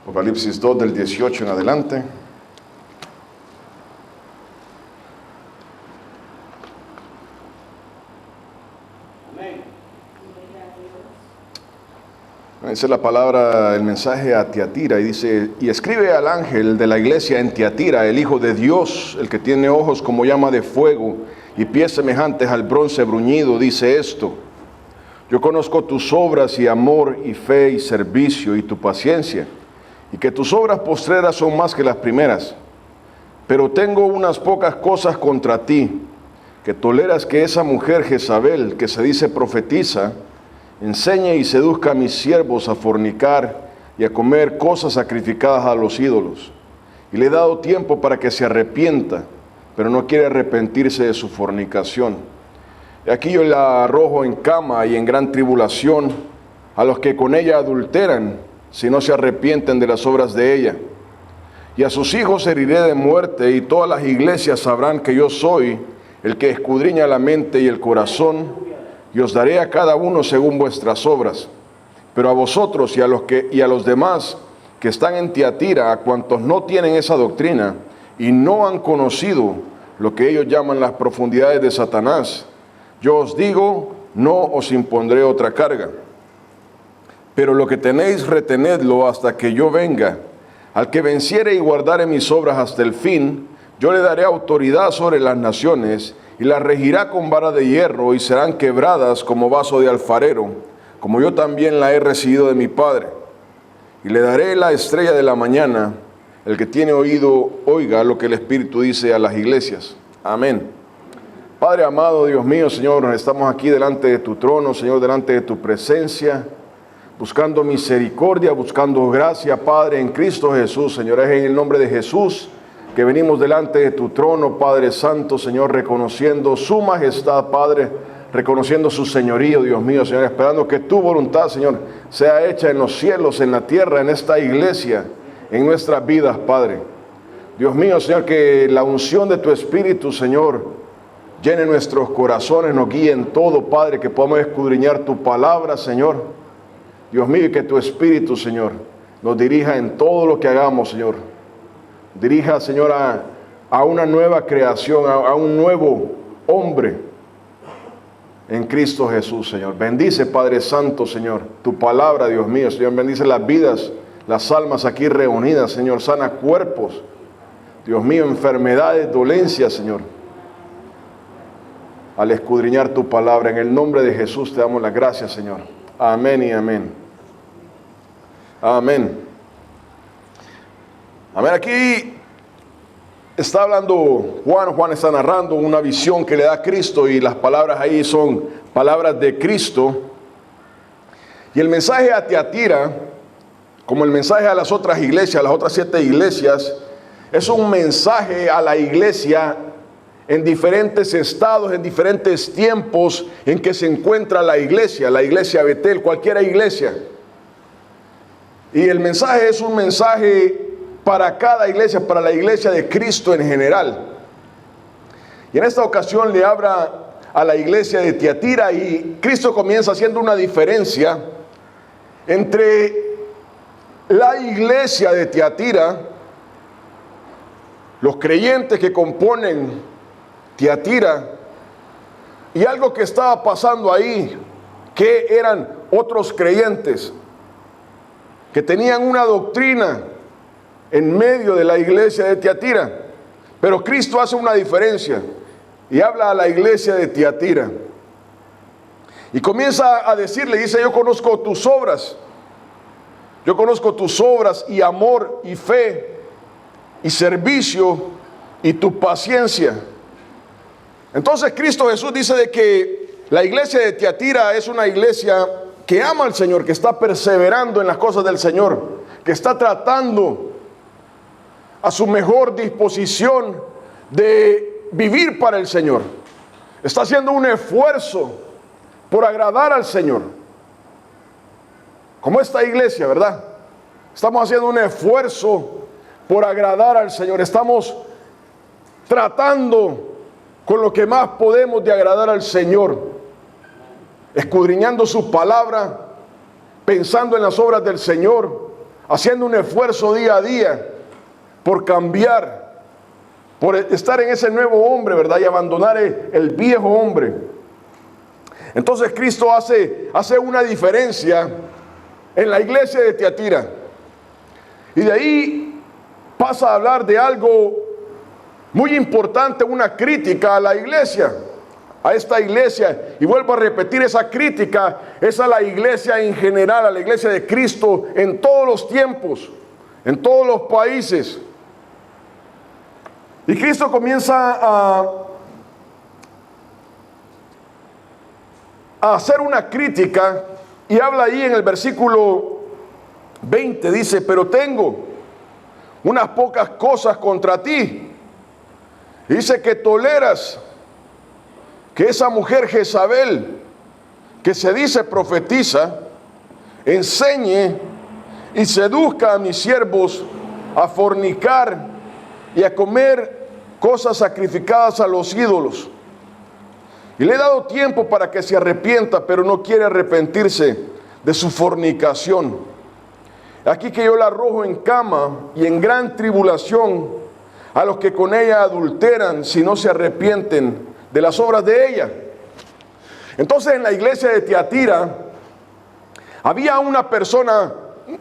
Apocalipsis 2 del 18 en adelante. Esa es la palabra, el mensaje a Tiatira, y dice: y escribe al ángel de la iglesia en Tiatira, el Hijo de Dios, el que tiene ojos como llama de fuego y pies semejantes al bronce bruñido, dice esto: yo conozco tus obras y amor y fe y servicio y tu paciencia, y que tus obras postreras son más que las primeras. Pero tengo unas pocas cosas contra ti, que toleras que esa mujer Jezabel, que se dice profetiza, enseñe y seduzca a mis siervos a fornicar y a comer cosas sacrificadas a los ídolos. Y le he dado tiempo para que se arrepienta, pero no quiere arrepentirse de su fornicación. Y aquí yo la arrojo en cama y en gran tribulación a los que con ella adulteran, si no se arrepienten de las obras de ella. Y a sus hijos heriré de muerte, y todas las iglesias sabrán que yo soy el que escudriña la mente y el corazón, y os daré a cada uno según vuestras obras. Pero a vosotros y a los demás que están en Tiatira, a cuantos no tienen esa doctrina y no han conocido lo que ellos llaman las profundidades de Satanás, yo os digo, no os impondré otra carga. Pero lo que tenéis, retenedlo hasta que yo venga. Al que venciere y guardare mis obras hasta el fin, yo le daré autoridad sobre las naciones, y las regirá con vara de hierro, y serán quebradas como vaso de alfarero, como yo también la he recibido de mi Padre. Y le daré la estrella de la mañana. El que tiene oído, oiga lo que el Espíritu dice a las iglesias. Amén. Padre amado, Dios mío, Señor, estamos aquí delante de tu trono, Señor, delante de tu presencia, buscando misericordia, buscando gracia, Padre, en Cristo Jesús. Señor, es en el nombre de Jesús que venimos delante de tu trono, Padre Santo, Señor, reconociendo su majestad, Padre, reconociendo su señorío, Dios mío, Señor, esperando que tu voluntad, Señor, sea hecha en los cielos, en la tierra, en esta iglesia, en nuestras vidas, Padre. Dios mío, Señor, que la unción de tu Espíritu, Señor, llene nuestros corazones, nos guíe en todo, Padre, que podamos escudriñar tu palabra, Señor. Dios mío, y que tu Espíritu, Señor, nos dirija en todo lo que hagamos, Señor. Dirija, Señor, a una nueva creación, a un nuevo hombre en Cristo Jesús, Señor. Bendice, Padre Santo, Señor, tu palabra, Dios mío, Señor. Bendice las vidas, las almas aquí reunidas, Señor. Sana cuerpos, Dios mío, enfermedades, dolencias, Señor. Al escudriñar tu palabra, en el nombre de Jesús te damos las gracias, Señor. Amén y amén. Amén. A ver, aquí está hablando Juan está narrando una visión que le da Cristo, y las palabras ahí son palabras de Cristo. Y el mensaje a Tiatira, como el mensaje a las otras iglesias, las otras 7 iglesias, es un mensaje a la iglesia en diferentes estados, en diferentes tiempos en que se encuentra la iglesia Betel, cualquier iglesia. Y el mensaje es un mensaje para cada iglesia, para la iglesia de Cristo en general. Y en esta ocasión le habla a la iglesia de Tiatira, y Cristo comienza haciendo una diferencia entre la iglesia de Tiatira, los creyentes que componen Tiatira, y algo que estaba pasando ahí, que eran otros creyentes que tenían una doctrina en medio de la iglesia de Tiatira. Pero Cristo hace una diferencia y habla a la iglesia de Tiatira, y comienza a decirle, dice: yo conozco tus obras, y amor y fe y servicio y tu paciencia. Entonces Cristo Jesús dice de que la iglesia de Tiatira es una iglesia que ama al Señor, que está perseverando en las cosas del Señor, que está tratando a su mejor disposición de vivir para el Señor. Está haciendo un esfuerzo por agradar al Señor. Como esta iglesia, ¿verdad? Estamos haciendo un esfuerzo por agradar al Señor. Estamos tratando con lo que más podemos de agradar al Señor, escudriñando su palabra, pensando en las obras del Señor, haciendo un esfuerzo día a día por cambiar, por estar en ese nuevo hombre, ¿verdad? Y abandonar el viejo hombre. Entonces Cristo hace una diferencia en la iglesia de Tiatira. Y de ahí pasa a hablar de algo muy importante, una crítica a la iglesia, a esta iglesia. Y vuelvo a repetir, esa crítica es a la iglesia en general, a la iglesia de Cristo en todos los tiempos, en todos los países. Y Cristo comienza a hacer una crítica y habla ahí en el versículo 20, dice: pero tengo unas pocas cosas contra ti. Dice que toleras que esa mujer Jezabel, que se dice profetiza, enseñe y seduzca a mis siervos a fornicar y a comer cosas sacrificadas a los ídolos. Y le he dado tiempo para que se arrepienta, pero no quiere arrepentirse de su fornicación. Aquí que yo la arrojo en cama y en gran tribulación a los que con ella adulteran, si no se arrepienten de las obras de ella. Entonces, en la iglesia de Tiatira había una persona,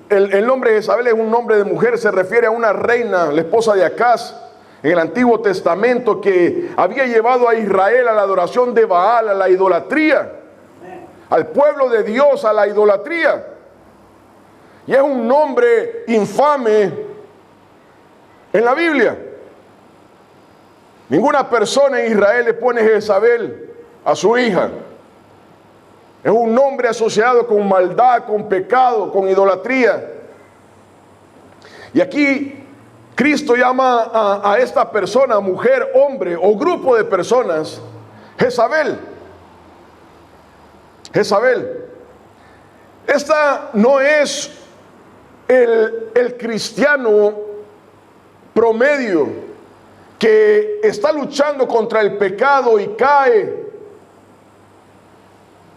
el nombre de Jezabel es un nombre de mujer, se refiere a una reina, la esposa de Acaz, en el Antiguo Testamento, que había llevado a Israel a la adoración de Baal, a la idolatría, al pueblo de Dios a la idolatría. Y es un nombre infame en la Biblia. Ninguna persona en Israel le pone Jezabel a su hija. Es un nombre asociado con maldad, con pecado, con idolatría. Y aquí Cristo llama a esta persona, mujer, hombre o grupo de personas, Jezabel. Jezabel. Esta no es el cristiano promedio que está luchando contra el pecado y cae.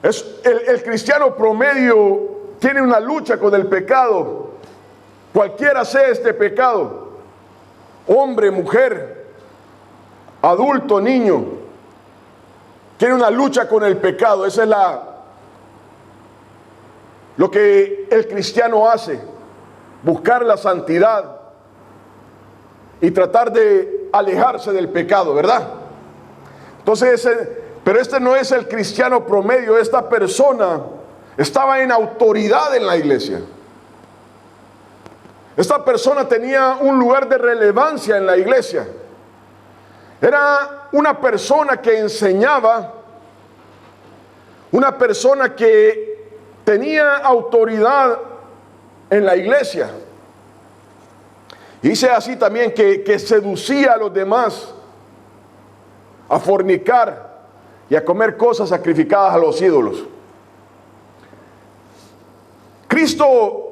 El cristiano promedio tiene una lucha con el pecado, cualquiera sea este pecado. Hombre, mujer, adulto, niño, tiene una lucha con el pecado. Esa es lo que el cristiano hace, buscar la santidad y tratar de alejarse del pecado, ¿verdad? Entonces, pero este no es el cristiano promedio. Esta persona estaba en autoridad en la iglesia. Esta persona tenía un lugar de relevancia en la iglesia. Era una persona que enseñaba, una persona que tenía autoridad en la iglesia. Y dice así también que seducía a los demás a fornicar y a comer cosas sacrificadas a los ídolos. Cristo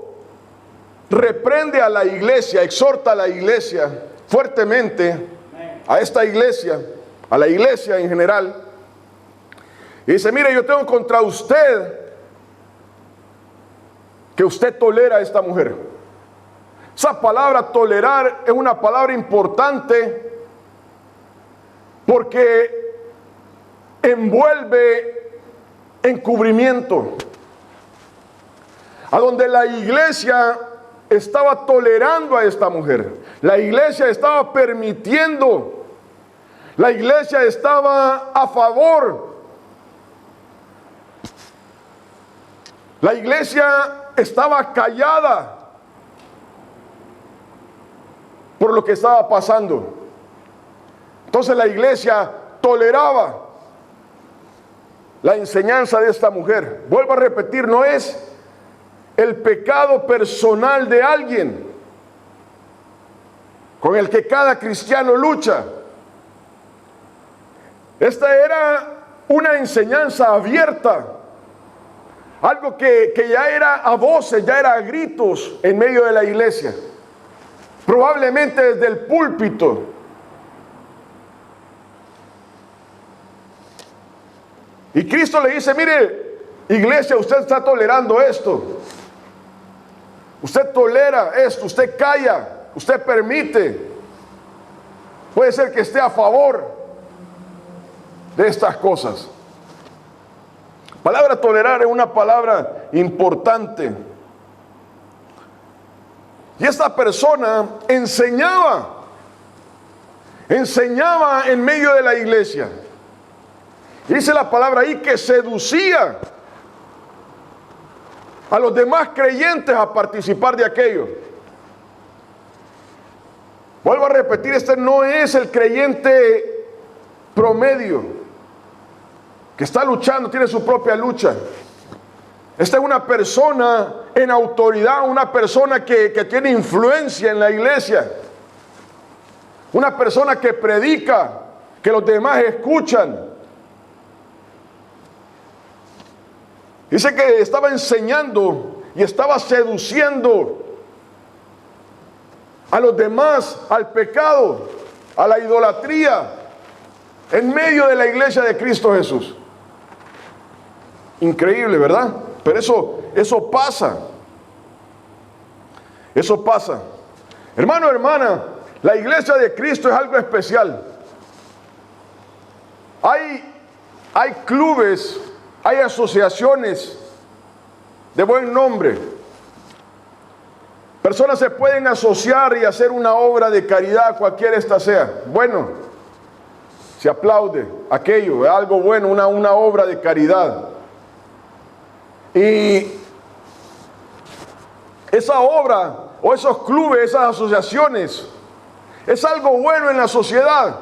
reprende a la iglesia, exhorta a la iglesia fuertemente, a esta iglesia, a la iglesia en general. Y dice: mire, yo tengo contra usted que usted tolera a esta mujer. Esa palabra tolerar es una palabra importante porque envuelve encubrimiento. A donde la iglesia estaba tolerando a esta mujer, la iglesia estaba permitiendo, la iglesia estaba a favor, la iglesia estaba callada por lo que estaba pasando. Entonces la iglesia toleraba la enseñanza de esta mujer. Vuelvo a repetir, no es el pecado personal de alguien con el que cada cristiano lucha. Esta era una enseñanza abierta, algo que ya era a voces, ya era a gritos en medio de la iglesia, probablemente desde el púlpito. Y Cristo le dice: mire, iglesia, usted está tolerando esto. Usted tolera esto, usted calla, usted permite. Puede ser que esté a favor de estas cosas. La palabra tolerar es una palabra importante. Y esta persona enseñaba en medio de la iglesia. Dice la palabra ahí que seducía a los demás creyentes a participar de aquello. Vuelvo a repetir, este no es el creyente promedio que está luchando, tiene su propia lucha. Esta es una persona en autoridad, una persona que tiene influencia en la iglesia, una persona que predica, que los demás escuchan. Dice que estaba enseñando y estaba seduciendo a los demás al pecado, a la idolatría, en medio de la iglesia de Cristo Jesús. Increíble, ¿verdad? Pero eso pasa. Eso pasa. Hermano, hermana, la iglesia de Cristo es algo especial. Hay clubes, hay asociaciones de buen nombre. Personas se pueden asociar y hacer una obra de caridad, cualquiera esta sea. Bueno, se aplaude aquello, es algo bueno, una obra de caridad. Y esa obra o esos clubes, esas asociaciones, es algo bueno en la sociedad.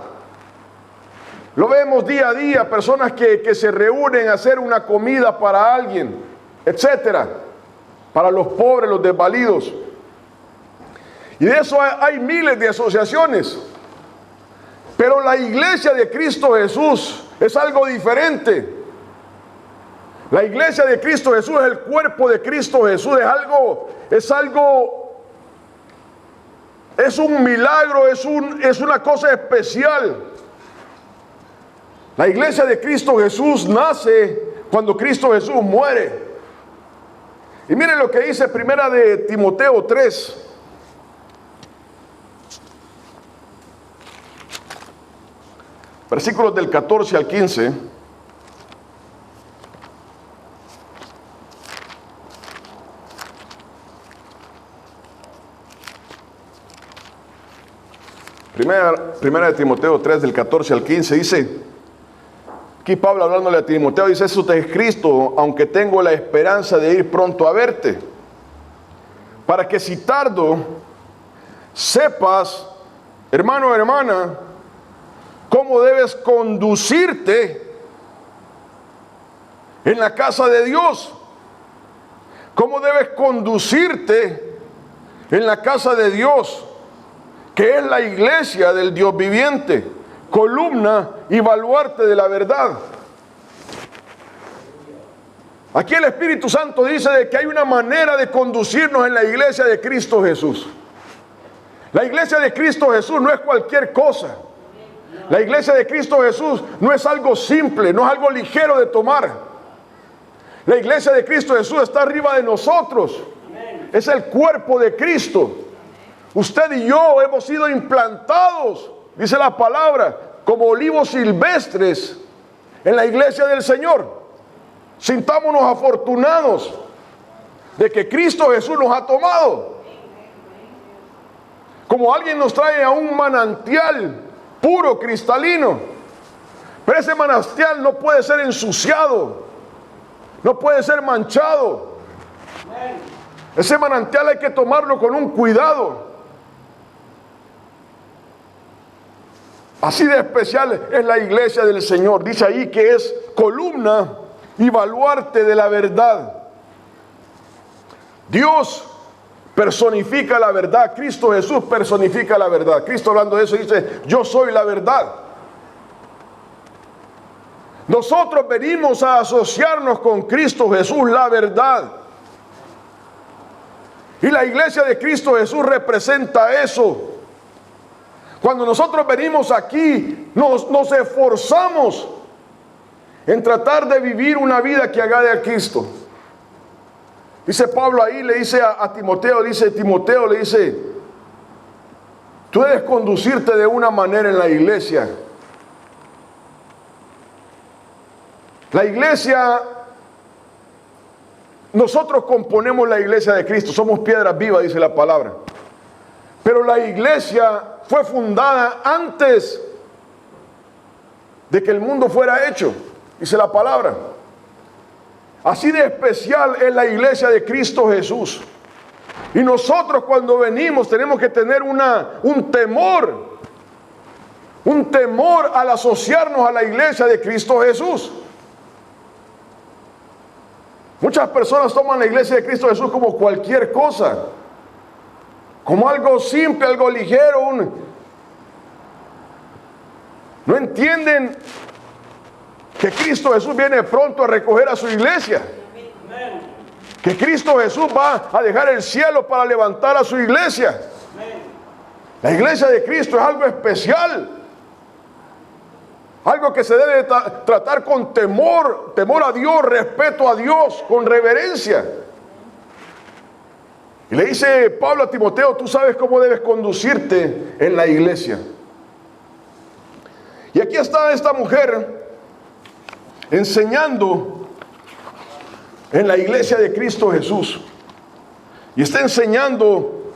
Lo vemos día a día, personas que se reúnen a hacer una comida para alguien, etcétera, para los pobres, los desvalidos. Y de eso hay miles de asociaciones. Pero la iglesia de Cristo Jesús es algo diferente. La iglesia de Cristo Jesús es el cuerpo de Cristo Jesús, es un milagro, es una cosa especial. La iglesia de Cristo Jesús nace cuando Cristo Jesús muere. Y miren lo que dice Primera de Timoteo 3. Versículos del 14 al 15. Primera de Timoteo 3, del 14 al 15, dice, aquí Pablo hablándole a Timoteo, dice, eso está escrito, aunque tengo la esperanza de ir pronto a verte, para que si tardo, sepas, hermano o hermana, cómo debes conducirte en la casa de Dios, cómo debes conducirte en la casa de Dios, que es la iglesia del Dios viviente, columna y baluarte de la verdad. Aquí el Espíritu Santo dice de que hay una manera de conducirnos en la iglesia de Cristo Jesús. La iglesia de Cristo Jesús no es cualquier cosa. La iglesia de Cristo Jesús no es algo simple, no es algo ligero de tomar. La iglesia de Cristo Jesús está arriba de nosotros. Es el cuerpo de Cristo. Usted y yo hemos sido implantados, dice la palabra, como olivos silvestres en la iglesia del Señor. Sintámonos afortunados de que Cristo Jesús nos ha tomado. Como alguien nos trae a un manantial puro, cristalino. Pero ese manantial no puede ser ensuciado, no puede ser manchado. Ese manantial hay que tomarlo con un cuidado. Así de especial es la iglesia del Señor. Dice ahí que es columna y baluarte de la verdad. Dios personifica la verdad. Cristo Jesús personifica la verdad. Cristo, hablando de eso, dice, yo soy la verdad. Nosotros venimos a asociarnos con Cristo Jesús, la verdad. Y la iglesia de Cristo Jesús representa eso. Cuando nosotros venimos aquí, nos esforzamos en tratar de vivir una vida que agrade a Cristo. Dice Pablo ahí, le dice a Timoteo, Timoteo le dice, tú debes conducirte de una manera en la iglesia. La iglesia, nosotros componemos la iglesia de Cristo, somos piedras vivas, dice la palabra. Pero la iglesia fue fundada antes de que el mundo fuera hecho, dice la palabra. Así de especial es la iglesia de Cristo Jesús. Y nosotros cuando venimos tenemos que tener un temor al asociarnos a la iglesia de Cristo Jesús. Muchas personas toman la iglesia de Cristo Jesús como cualquier cosa, como algo simple, algo ligero. No entienden que Cristo Jesús viene pronto a recoger a su iglesia. Que Cristo Jesús va a dejar el cielo para levantar a su iglesia. La iglesia de Cristo es algo especial. Algo que se debe tratar con temor a Dios, respeto a Dios, con reverencia. Y le dice Pablo a Timoteo, tú sabes cómo debes conducirte en la iglesia. Y aquí está esta mujer enseñando en la iglesia de Cristo Jesús. Y está enseñando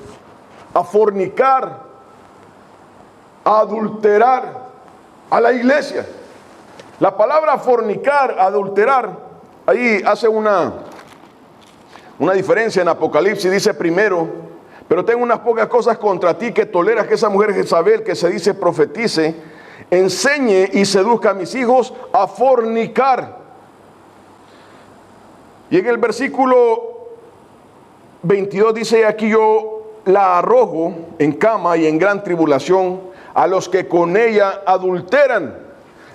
a fornicar, a adulterar a la iglesia. La palabra fornicar, adulterar, ahí hace una diferencia en Apocalipsis. Dice primero, pero tengo unas pocas cosas contra ti, que toleras que esa mujer Jezabel, que se dice profetice, enseñe y seduzca a mis hijos a fornicar. Y en el versículo 22 dice, aquí yo la arrojo en cama y en gran tribulación a los que con ella adulteran.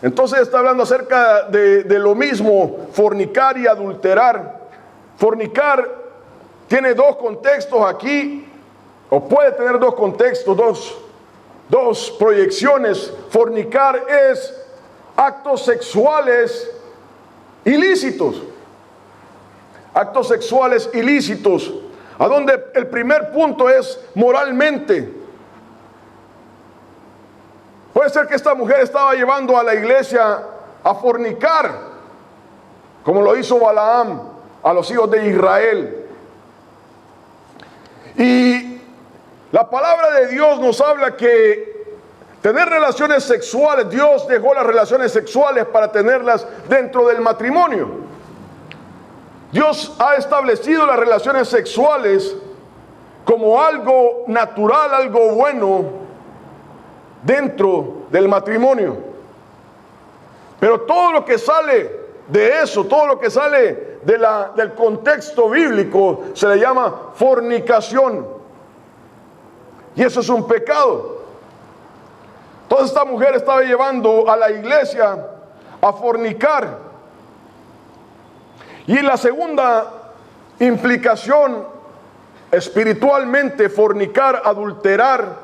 Entonces está hablando acerca de lo mismo, fornicar y adulterar. Fornicar tiene dos contextos aquí, o puede tener dos contextos, dos proyecciones. Fornicar es actos sexuales ilícitos. Actos sexuales ilícitos, a donde el primer punto es moralmente. Puede ser que esta mujer estaba llevando a la iglesia a fornicar, como lo hizo Balaam a los hijos de Israel. Y la palabra de Dios nos habla que tener relaciones sexuales, Dios dejó las relaciones sexuales para tenerlas dentro del matrimonio. Dios ha establecido las relaciones sexuales como algo natural, algo bueno dentro del matrimonio. Pero todo lo que sale de eso, todo lo que sale del contexto bíblico, se le llama fornicación. Y eso es un pecado. Entonces esta mujer estaba llevando a la iglesia a fornicar. Y la segunda implicación espiritualmente, fornicar, adulterar,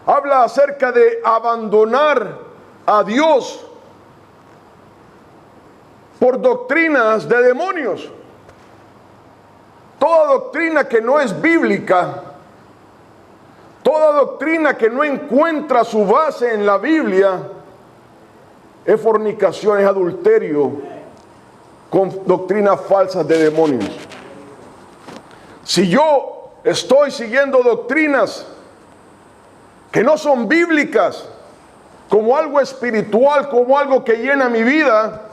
habla acerca de abandonar a Dios por doctrinas de demonios. Toda doctrina que no es bíblica, toda doctrina que no encuentra su base en la Biblia, es fornicación, es adulterio con doctrinas falsas de demonios. Si yo estoy siguiendo doctrinas que no son bíblicas, como algo espiritual, como algo que llena mi vida,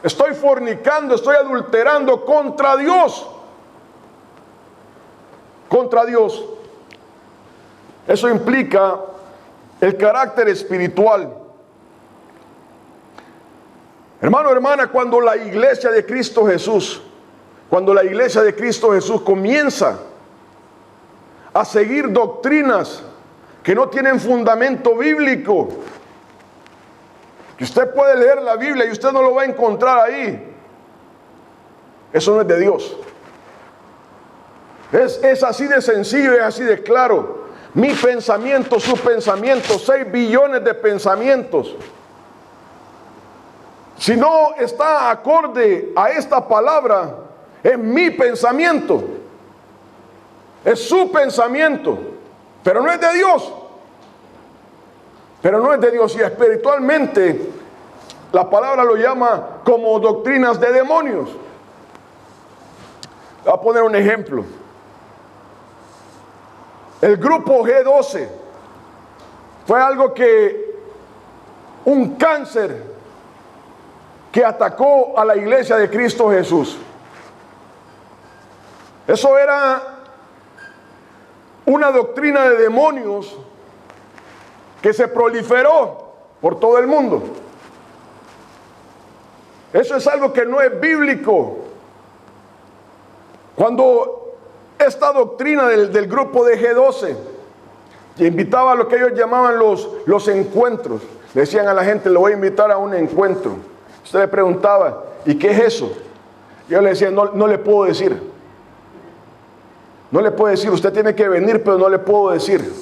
estoy fornicando, estoy adulterando contra Dios. Contra Dios. Eso implica el carácter espiritual. Hermano, hermana, cuando la iglesia de Cristo Jesús comienza a seguir doctrinas que no tienen fundamento bíblico, que usted puede leer la Biblia y usted no lo va a encontrar ahí, eso no es de Dios. Es así de sencillo, es así de claro. Mi pensamiento, su pensamiento, 6 billones de pensamientos. Si no está acorde a esta palabra, Es mi pensamiento. Es su pensamiento. Pero no es de Dios. Pero no es de Dios. Y espiritualmente, la palabra lo llama como doctrinas de demonios. Voy a poner un ejemplo. El grupo G12 fue algo que, un cáncer que atacó a la iglesia de Cristo Jesús. Eso era una doctrina de demonios que se proliferó por todo el mundo. Eso es algo que no es bíblico. Cuando esta doctrina del grupo de G12 invitaba a lo que ellos llamaban los encuentros, le decían a la gente, le voy a invitar a un encuentro. Usted le preguntaba, ¿y qué es eso? Yo le decía, no le puedo decir. No le puedo decir, usted tiene que venir, pero no le puedo decir.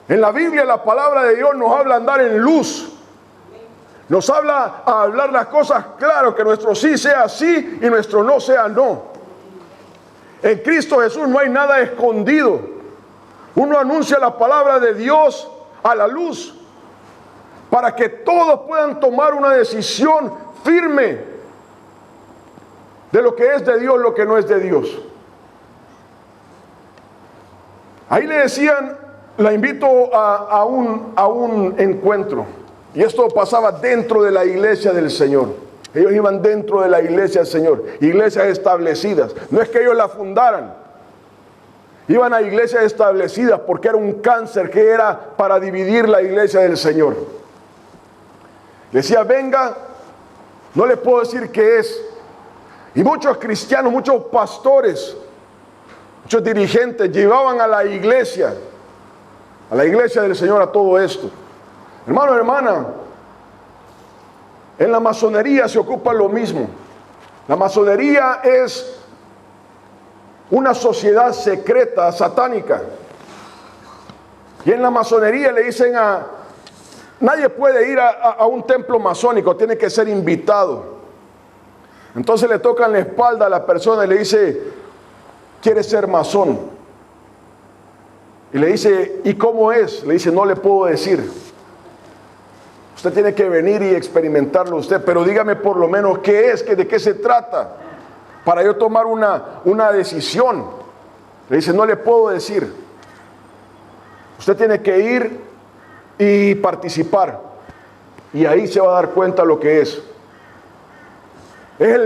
En la Biblia la palabra de Dios nos habla andar en luz. Nos habla a hablar las cosas claro, que nuestro sí sea sí y nuestro no sea no. En Cristo Jesús no hay nada escondido. Uno anuncia la palabra de Dios a la luz para que todos puedan tomar una decisión firme de lo que es de Dios, lo que no es de Dios. Ahí le decían, la invito a un encuentro. Y esto pasaba dentro de la iglesia del Señor. Ellos iban dentro de la iglesia del Señor. Iglesias establecidas. No es que ellos la fundaran. Iban a iglesias establecidas porque era un cáncer que era para dividir la iglesia del Señor. Decía, venga, no le puedo decir qué es. Y muchos cristianos, muchos pastores, muchos dirigentes llevaban a la iglesia del Señor a todo esto. Hermano, hermana, en la masonería se ocupa lo mismo. La masonería es una sociedad secreta, satánica. Y en la masonería le dicen nadie puede ir a un templo masónico, tiene que ser invitado. Entonces le tocan la espalda a la persona y le dice, ¿quiere ser masón? Y le dice, ¿y cómo es? Le dice, no le puedo decir. Usted tiene que venir y experimentarlo usted, pero dígame por lo menos qué es, de qué se trata, para yo tomar una decisión. Le dice, no le puedo decir. Usted tiene que ir y participar, y ahí se va a dar cuenta lo que es. Es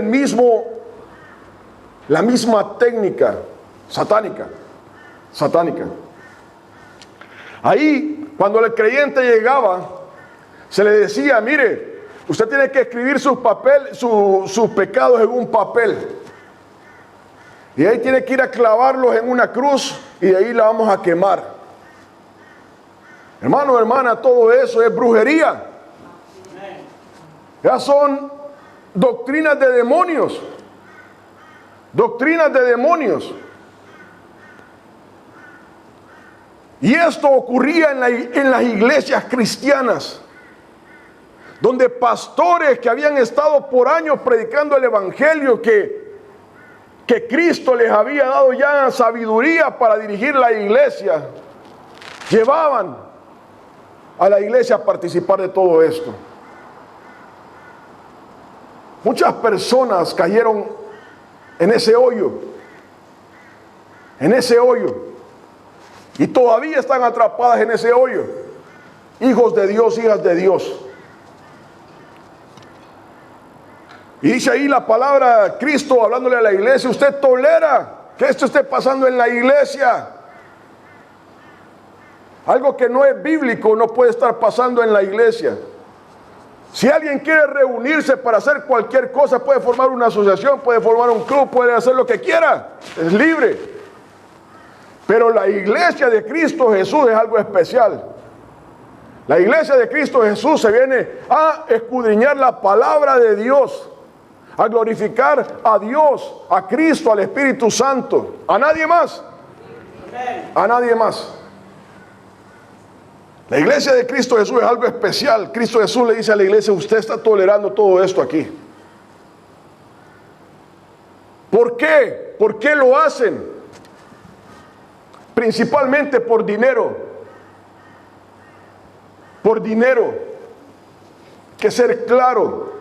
la misma técnica satánica. Ahí, cuando el creyente llegaba, se le decía, mire, usted tiene que escribir sus pecados en un papel. Y ahí tiene que ir a clavarlos en una cruz y de ahí la vamos a quemar. Hermano, hermana, todo eso es brujería. Ya son doctrinas de demonios. Doctrinas de demonios. Y esto ocurría en las iglesias cristianas, donde pastores que habían estado por años predicando el evangelio, que Cristo les había dado ya sabiduría para dirigir la iglesia, llevaban a la iglesia a participar de todo esto. Muchas personas cayeron en ese hoyo, y todavía están atrapadas en ese hoyo. Hijos de Dios, hijas de Dios. Y dice ahí la palabra, Cristo hablándole a la iglesia, usted tolera que esto esté pasando en la iglesia. Algo que no es bíblico no puede estar pasando en la iglesia. Si alguien quiere reunirse para hacer cualquier cosa, puede formar una asociación, puede formar un club, puede hacer lo que quiera, es libre. Pero la iglesia de Cristo Jesús es algo especial. La iglesia de Cristo Jesús se viene a escudriñar la palabra de Dios, a glorificar a Dios, a Cristo, al Espíritu Santo, a nadie más. A nadie más. La iglesia de Cristo Jesús es algo especial. Cristo Jesús le dice a la iglesia, usted está tolerando todo esto aquí. ¿Por qué? ¿Por qué lo hacen? Principalmente por dinero. Por dinero. Hay que ser claro.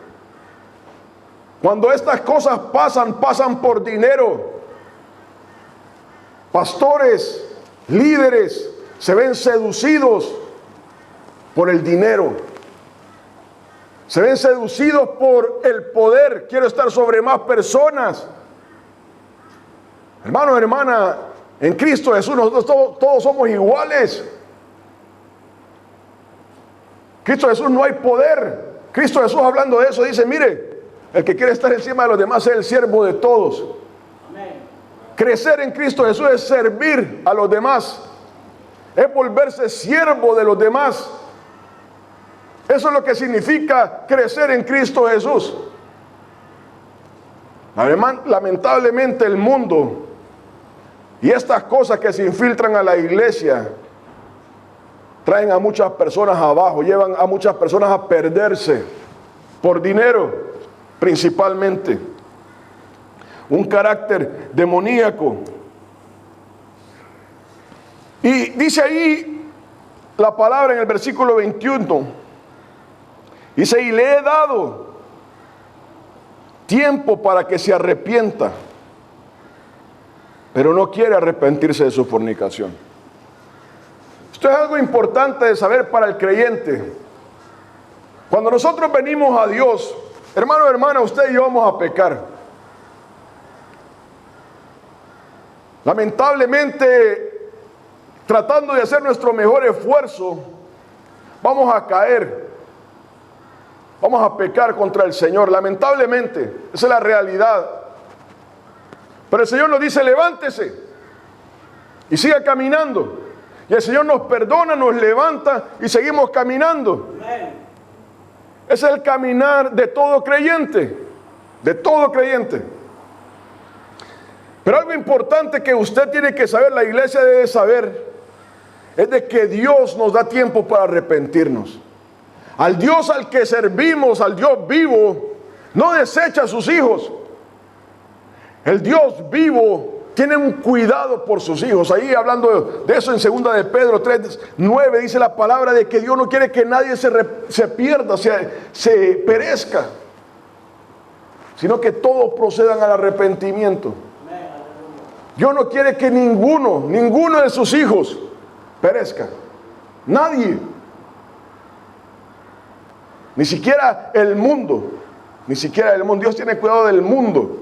Cuando estas cosas pasan, pasan por dinero. Pastores, líderes, se ven seducidos por el dinero. Se ven seducidos por el poder. Quiero estar sobre más personas. Hermano, hermana, en Cristo Jesús nosotros todos somos iguales. Cristo Jesús no hay poder. Cristo Jesús, hablando de eso, dice, mire, el que quiere estar encima de los demás es el siervo de todos. Amén. Crecer en Cristo Jesús es servir a los demás. Es volverse siervo de los demás. Eso es lo que significa crecer en Cristo Jesús. Lamentablemente el mundo y estas cosas que se infiltran a la iglesia traen a muchas personas abajo, llevan a muchas personas a perderse por dinero principalmente. Un carácter demoníaco. Y dice ahí la palabra en el versículo 21. Dice, y le he dado tiempo para que se arrepienta, pero no quiere arrepentirse de su fornicación. Esto es algo importante de saber para el creyente. Cuando nosotros venimos a Dios, hermano, hermana, usted y yo vamos a pecar. Lamentablemente, tratando de hacer nuestro mejor esfuerzo, vamos a caer. Vamos a pecar contra el Señor, lamentablemente. Esa es la realidad. Pero el Señor nos dice, levántese y siga caminando. Y el Señor nos perdona, nos levanta y seguimos caminando. Ese es el caminar de todo creyente. De todo creyente. Pero algo importante que usted tiene que saber, la iglesia debe saber, es de que Dios nos da tiempo para arrepentirnos. Al Dios al que servimos, al Dios vivo, no desecha a sus hijos. El Dios vivo tiene un cuidado por sus hijos. Ahí hablando de eso en 2 de Pedro 3:9 dice la palabra de que Dios no quiere que nadie se pierda, se perezca, sino que todos procedan al arrepentimiento. Dios no quiere que ninguno de sus hijos perezca. Nadie. Ni siquiera el mundo. Ni siquiera el mundo. Dios tiene cuidado del mundo.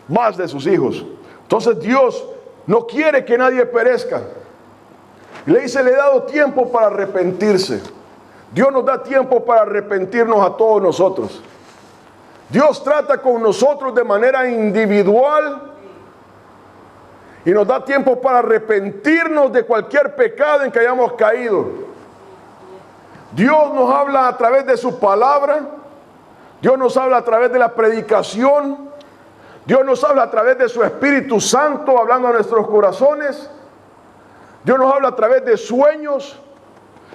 Más de sus hijos. Entonces Dios no quiere que nadie perezca. Y le dice, le he dado tiempo para arrepentirse. Dios nos da tiempo para arrepentirnos a todos nosotros. Dios trata con nosotros de manera individual. Y nos da tiempo para arrepentirnos de cualquier pecado en que hayamos caído. Dios nos habla a través de su palabra. Dios nos habla a través de la predicación. Dios nos habla a través de su Espíritu Santo hablando a nuestros corazones. Dios nos habla a través de sueños.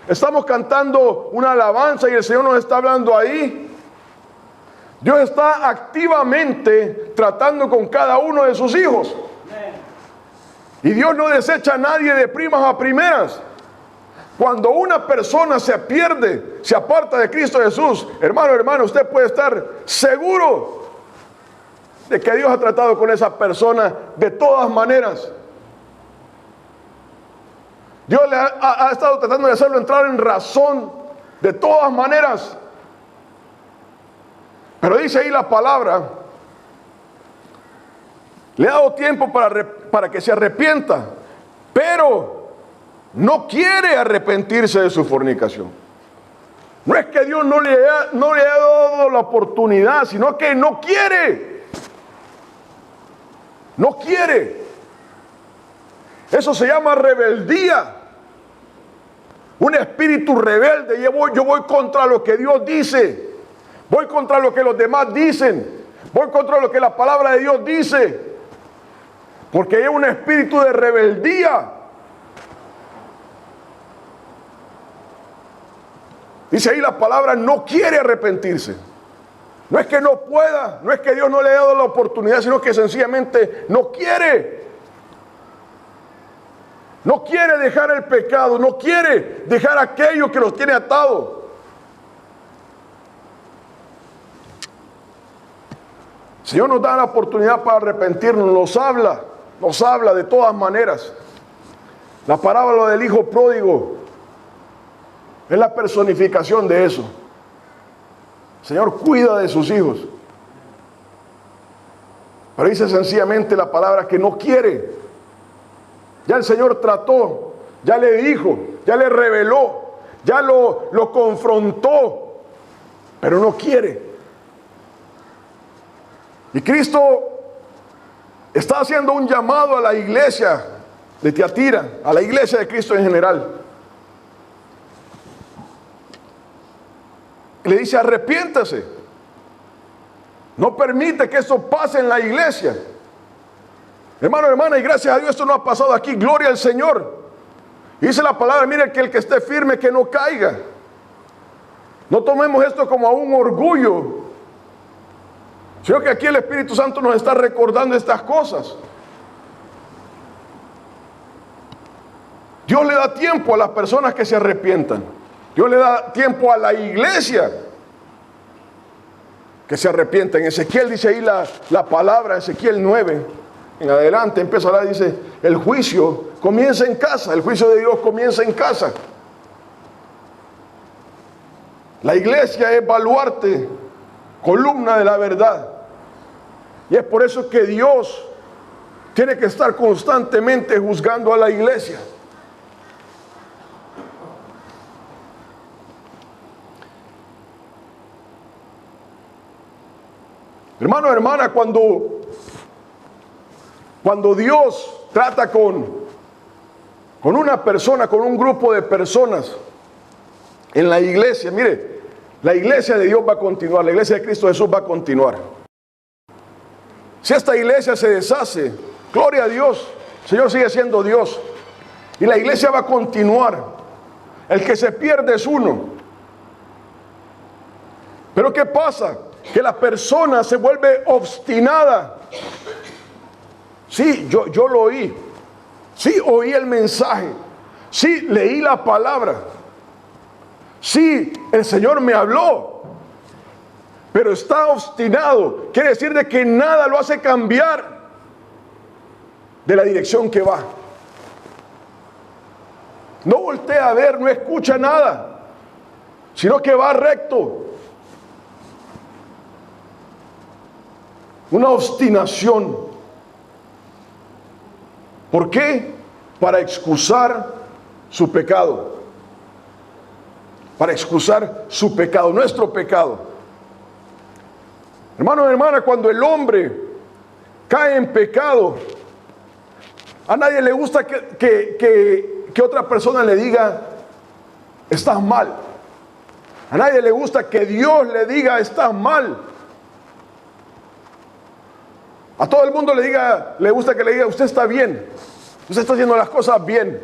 Estamos cantando una alabanza y el Señor nos está hablando ahí. Dios está activamente tratando con cada uno de sus hijos. Y Dios no desecha a nadie de primas a primeras. Cuando una persona se pierde, se aparta de Cristo Jesús, hermano, usted puede estar seguro de que Dios ha tratado con esa persona de todas maneras. Dios le ha estado tratando de hacerlo entrar en razón de todas maneras. Pero dice ahí la palabra, le ha dado tiempo para que se arrepienta, pero no quiere arrepentirse de su fornicación. No es que Dios no le ha dado la oportunidad, sino que no quiere. No quiere. Eso se llama rebeldía. Un espíritu rebelde. Yo voy contra lo que Dios dice. Voy contra lo que los demás dicen. Voy contra lo que la palabra de Dios dice. Porque hay un espíritu de rebeldía. Dice ahí la palabra, no quiere arrepentirse. No es que no pueda, no es que Dios no le haya dado la oportunidad, sino que sencillamente no quiere. No quiere dejar el pecado, no quiere dejar aquello que los tiene atados. El Señor nos da la oportunidad para arrepentirnos, nos habla de todas maneras. La parábola del hijo pródigo es la personificación de eso. El Señor cuida de sus hijos, pero dice sencillamente la palabra que no quiere. Ya el Señor trató, ya le dijo, ya le reveló, ya lo confrontó, pero no quiere. Y Cristo está haciendo un llamado a la iglesia de Tiatira, a la iglesia de Cristo en general. Y le dice: arrepiéntase. No permite que eso pase en la iglesia. Hermano, hermana, y gracias a Dios esto no ha pasado aquí. Gloria al Señor. Y dice la palabra: mire, que el que esté firme, que no caiga. No tomemos esto como a un orgullo, sino que aquí el Espíritu Santo nos está recordando estas cosas. Dios le da tiempo a las personas que se arrepientan. Dios le da tiempo a la iglesia que se arrepienta. En Ezequiel dice ahí la palabra, Ezequiel 9, en adelante empieza a hablar, dice: el juicio comienza en casa, el juicio de Dios comienza en casa. La iglesia es baluarte, columna de la verdad. Y es por eso que Dios tiene que estar constantemente juzgando a la iglesia. Hermano, hermana, cuando Dios trata con una persona, con un grupo de personas en la iglesia, mire, la iglesia de Dios va a continuar, la iglesia de Cristo Jesús va a continuar. Si esta iglesia se deshace, gloria a Dios, el Señor sigue siendo Dios y la iglesia va a continuar. El que se pierde es uno. Pero ¿qué pasa? Que la persona se vuelve obstinada. Sí, yo lo oí. Sí, oí el mensaje. Sí, leí la palabra. Sí, el Señor me habló. Pero está obstinado. Quiere decir de que nada lo hace cambiar de la dirección que va. No voltea a ver, no escucha nada, sino que va recto. Una obstinación. ¿Por qué? Para excusar su pecado. Para excusar su pecado, nuestro pecado. Hermano y hermana, cuando el hombre cae en pecado, a nadie le gusta que otra persona le diga: estás mal. A nadie le gusta que Dios le diga: estás mal. A todo el mundo le gusta que le diga: usted está bien, usted está haciendo las cosas bien,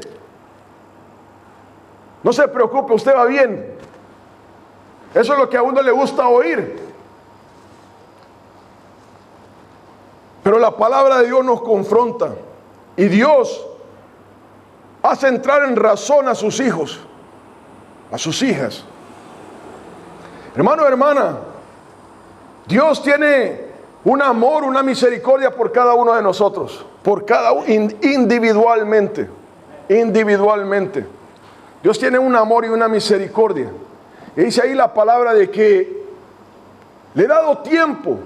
no se preocupe, usted va bien. Eso es lo que a uno le gusta oír. Pero la palabra de Dios nos confronta y Dios hace entrar en razón a sus hijos, a sus hijas. Hermano, hermana, Dios tiene un amor, una misericordia por cada uno de nosotros, por cada uno individualmente. Dios tiene un amor y una misericordia. Y dice ahí la palabra de que le he dado tiempo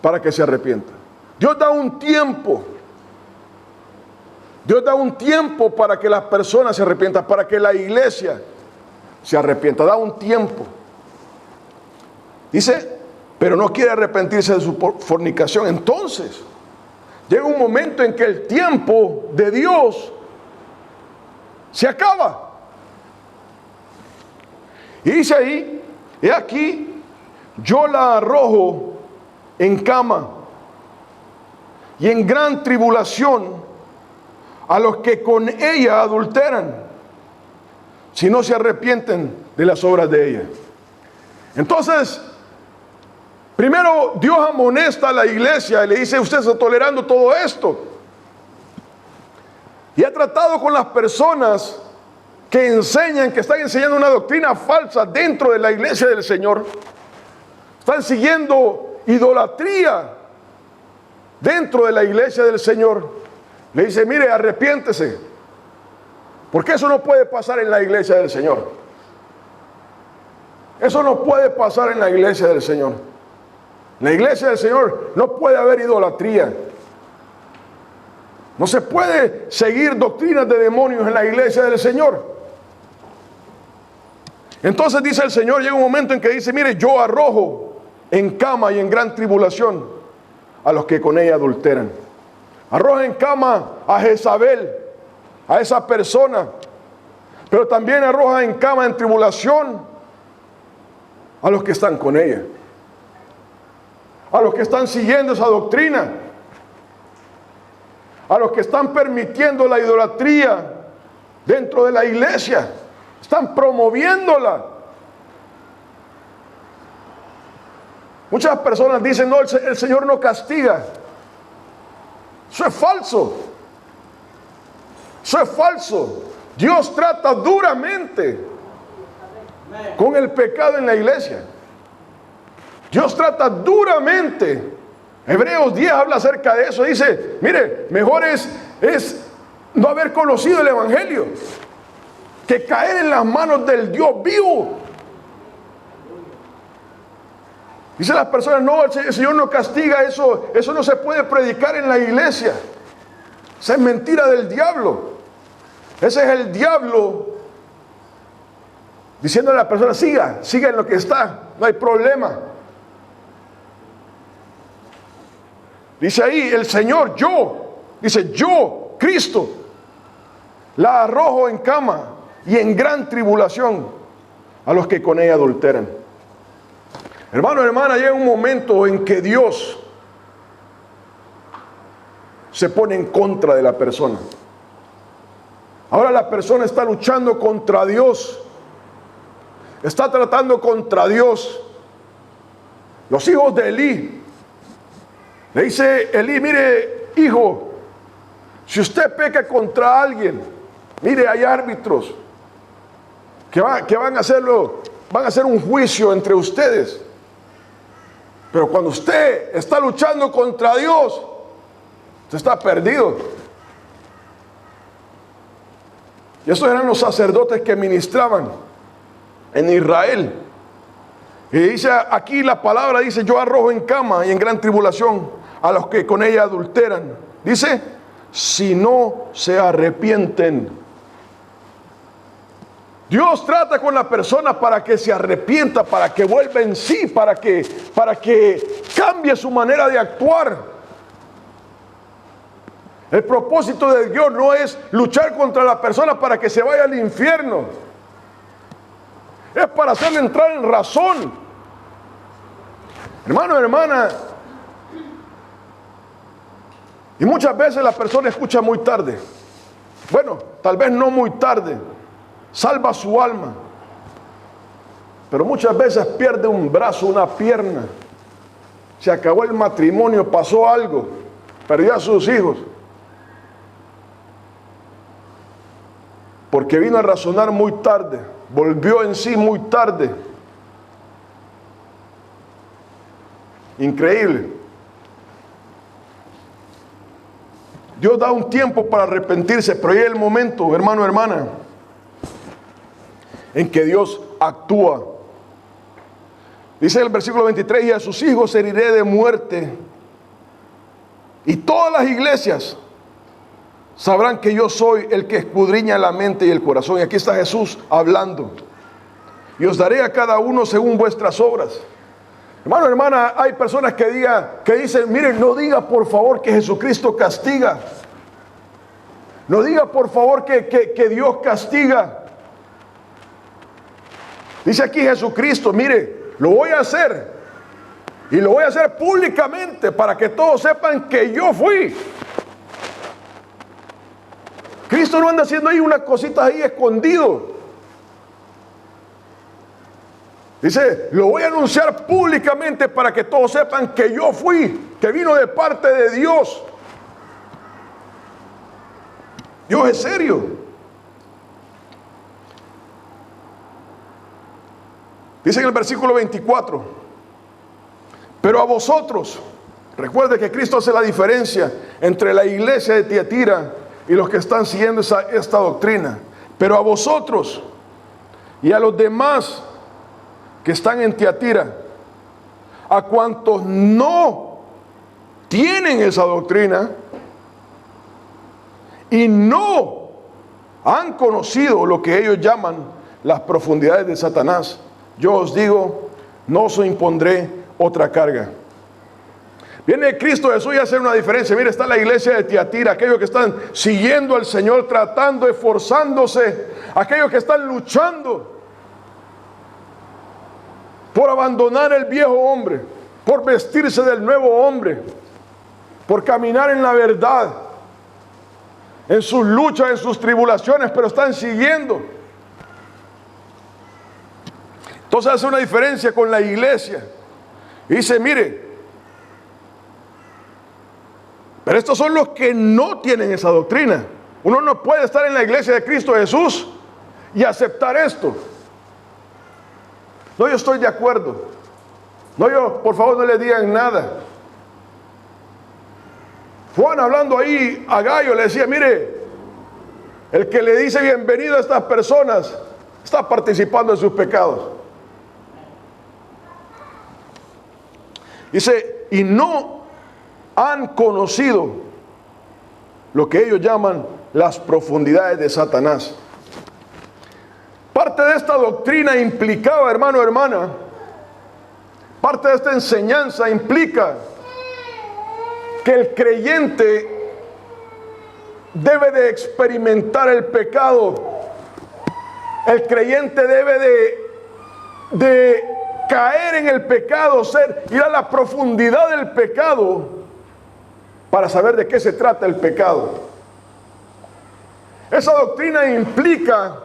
para que se arrepienta. Dios da un tiempo. Dios da un tiempo para que las personas se arrepientan, para que la iglesia se arrepienta. Da un tiempo. Dice, pero no quiere arrepentirse de su fornicación. Entonces, llega un momento en que el tiempo de Dios se acaba. Y dice ahí: he aquí, yo la arrojo en cama y en gran tribulación a los que con ella adulteran, si no se arrepienten de las obras de ella. Entonces, Primero Dios amonesta a la iglesia y le dice: usted está tolerando todo esto. Y ha tratado con las personas que enseñan, que están enseñando una doctrina falsa dentro de la iglesia del Señor. Están siguiendo idolatría dentro de la iglesia del Señor. Le dice: mire, arrepiéntese, porque eso no puede pasar en la iglesia del Señor. Eso no puede pasar en la iglesia del Señor. En la iglesia del Señor no puede haber idolatría. No se puede seguir doctrinas de demonios en la iglesia del Señor. Entonces dice el Señor, llega un momento en que dice: mire, yo arrojo en cama y en gran tribulación a los que con ella adulteran. Arroja en cama a Jezabel, a esa persona, pero también arroja en cama, en tribulación, a los que están con ella, a los que están siguiendo esa doctrina, a los que están permitiendo la idolatría dentro de la iglesia, están promoviéndola. Muchas personas dicen: no, el Señor no castiga. Eso es falso. Eso es falso. Dios trata duramente con el pecado en la iglesia. Dios trata duramente. Hebreos 10 habla acerca de eso. Dice: mire, mejor es no haber conocido el Evangelio que caer en las manos del Dios vivo. Dice las personas: no, el Señor no castiga, eso no se puede predicar en la iglesia. Esa es mentira del diablo. Ese es el diablo diciendo a la persona: siga en lo que está, no hay problema. Dice ahí el Señor: yo, Cristo, la arrojo en cama y en gran tribulación a los que con ella adulteran. Hermano, hermana, llega un momento en que Dios se pone en contra de la persona. Ahora la persona está luchando contra Dios, está tratando contra Dios. Los hijos de Elí, le dice Elí: mire, hijo, si usted peca contra alguien, mire, hay árbitros que van a hacer un juicio entre ustedes. Pero cuando usted está luchando contra Dios, usted está perdido. Y esos eran los sacerdotes que ministraban en Israel. Y dice aquí la palabra, dice: yo arrojo en cama y en gran tribulación a los que con ella adulteran. Dice: si no se arrepienten. Dios trata con la persona para que se arrepienta, para que vuelva en sí, para que cambie su manera de actuar. El propósito de Dios no es luchar contra la persona para que se vaya al infierno. Es para hacerle entrar en razón. Hermano, hermana, y muchas veces la persona escucha muy tarde. Bueno, tal vez no muy tarde. Salva su alma, pero muchas veces pierde un brazo, una pierna. Se acabó el matrimonio, pasó algo, perdió a sus hijos, porque vino a razonar muy tarde, volvió en sí muy tarde. Increíble. Dios da un tiempo para arrepentirse, pero llega el momento, hermano, hermana, en que Dios actúa. Dice el versículo 23: y a sus hijos heriré de muerte, y todas las iglesias sabrán que yo soy el que escudriña la mente y el corazón. Y aquí está Jesús hablando: y os daré a cada uno según vuestras obras. Hermano, hermana, hay personas que dicen: miren, no diga por favor que Jesucristo castiga, no diga por favor que Dios castiga. Dice aquí Jesucristo: mire, lo voy a hacer, y lo voy a hacer públicamente para que todos sepan que yo fui. Cristo no anda haciendo ahí unas cositas ahí escondido. Dice, lo voy a anunciar públicamente para que todos sepan que yo fui, que vino de parte de Dios. Dios es serio. Dice en el versículo 24, pero a vosotros, recuerde que Cristo hace la diferencia entre la iglesia de Tiatira y los que están siguiendo esta doctrina. Pero a vosotros y a los demás que están en Tiatira, a cuantos no tienen esa doctrina y no han conocido lo que ellos llaman las profundidades de Satanás, yo os digo, no os impondré otra carga. Viene Cristo Jesús y hace una diferencia. Mire, está la iglesia de Tiatira, aquellos que están siguiendo al Señor, tratando, esforzándose, aquellos que están luchando por abandonar el viejo hombre, por vestirse del nuevo hombre, por caminar en la verdad, en sus luchas, en sus tribulaciones, pero están siguiendo. Entonces hace una diferencia con la iglesia. Y dice, mire, pero estos son los que no tienen esa doctrina. Uno no puede estar en la iglesia de Cristo Jesús y aceptar esto. No, yo estoy de acuerdo. No, yo, por favor, no le digan nada. Juan, hablando ahí a Gallo, le decía, mire, el que le dice bienvenido a estas personas está participando en sus pecados. Dice, y no han conocido lo que ellos llaman las profundidades de Satanás. Parte de esta doctrina implicaba, hermano, hermana, parte de esta enseñanza implica que el creyente debe de experimentar el pecado. El creyente debe de caer en el pecado, ir a la profundidad del pecado para saber de qué se trata el pecado. Esa doctrina implica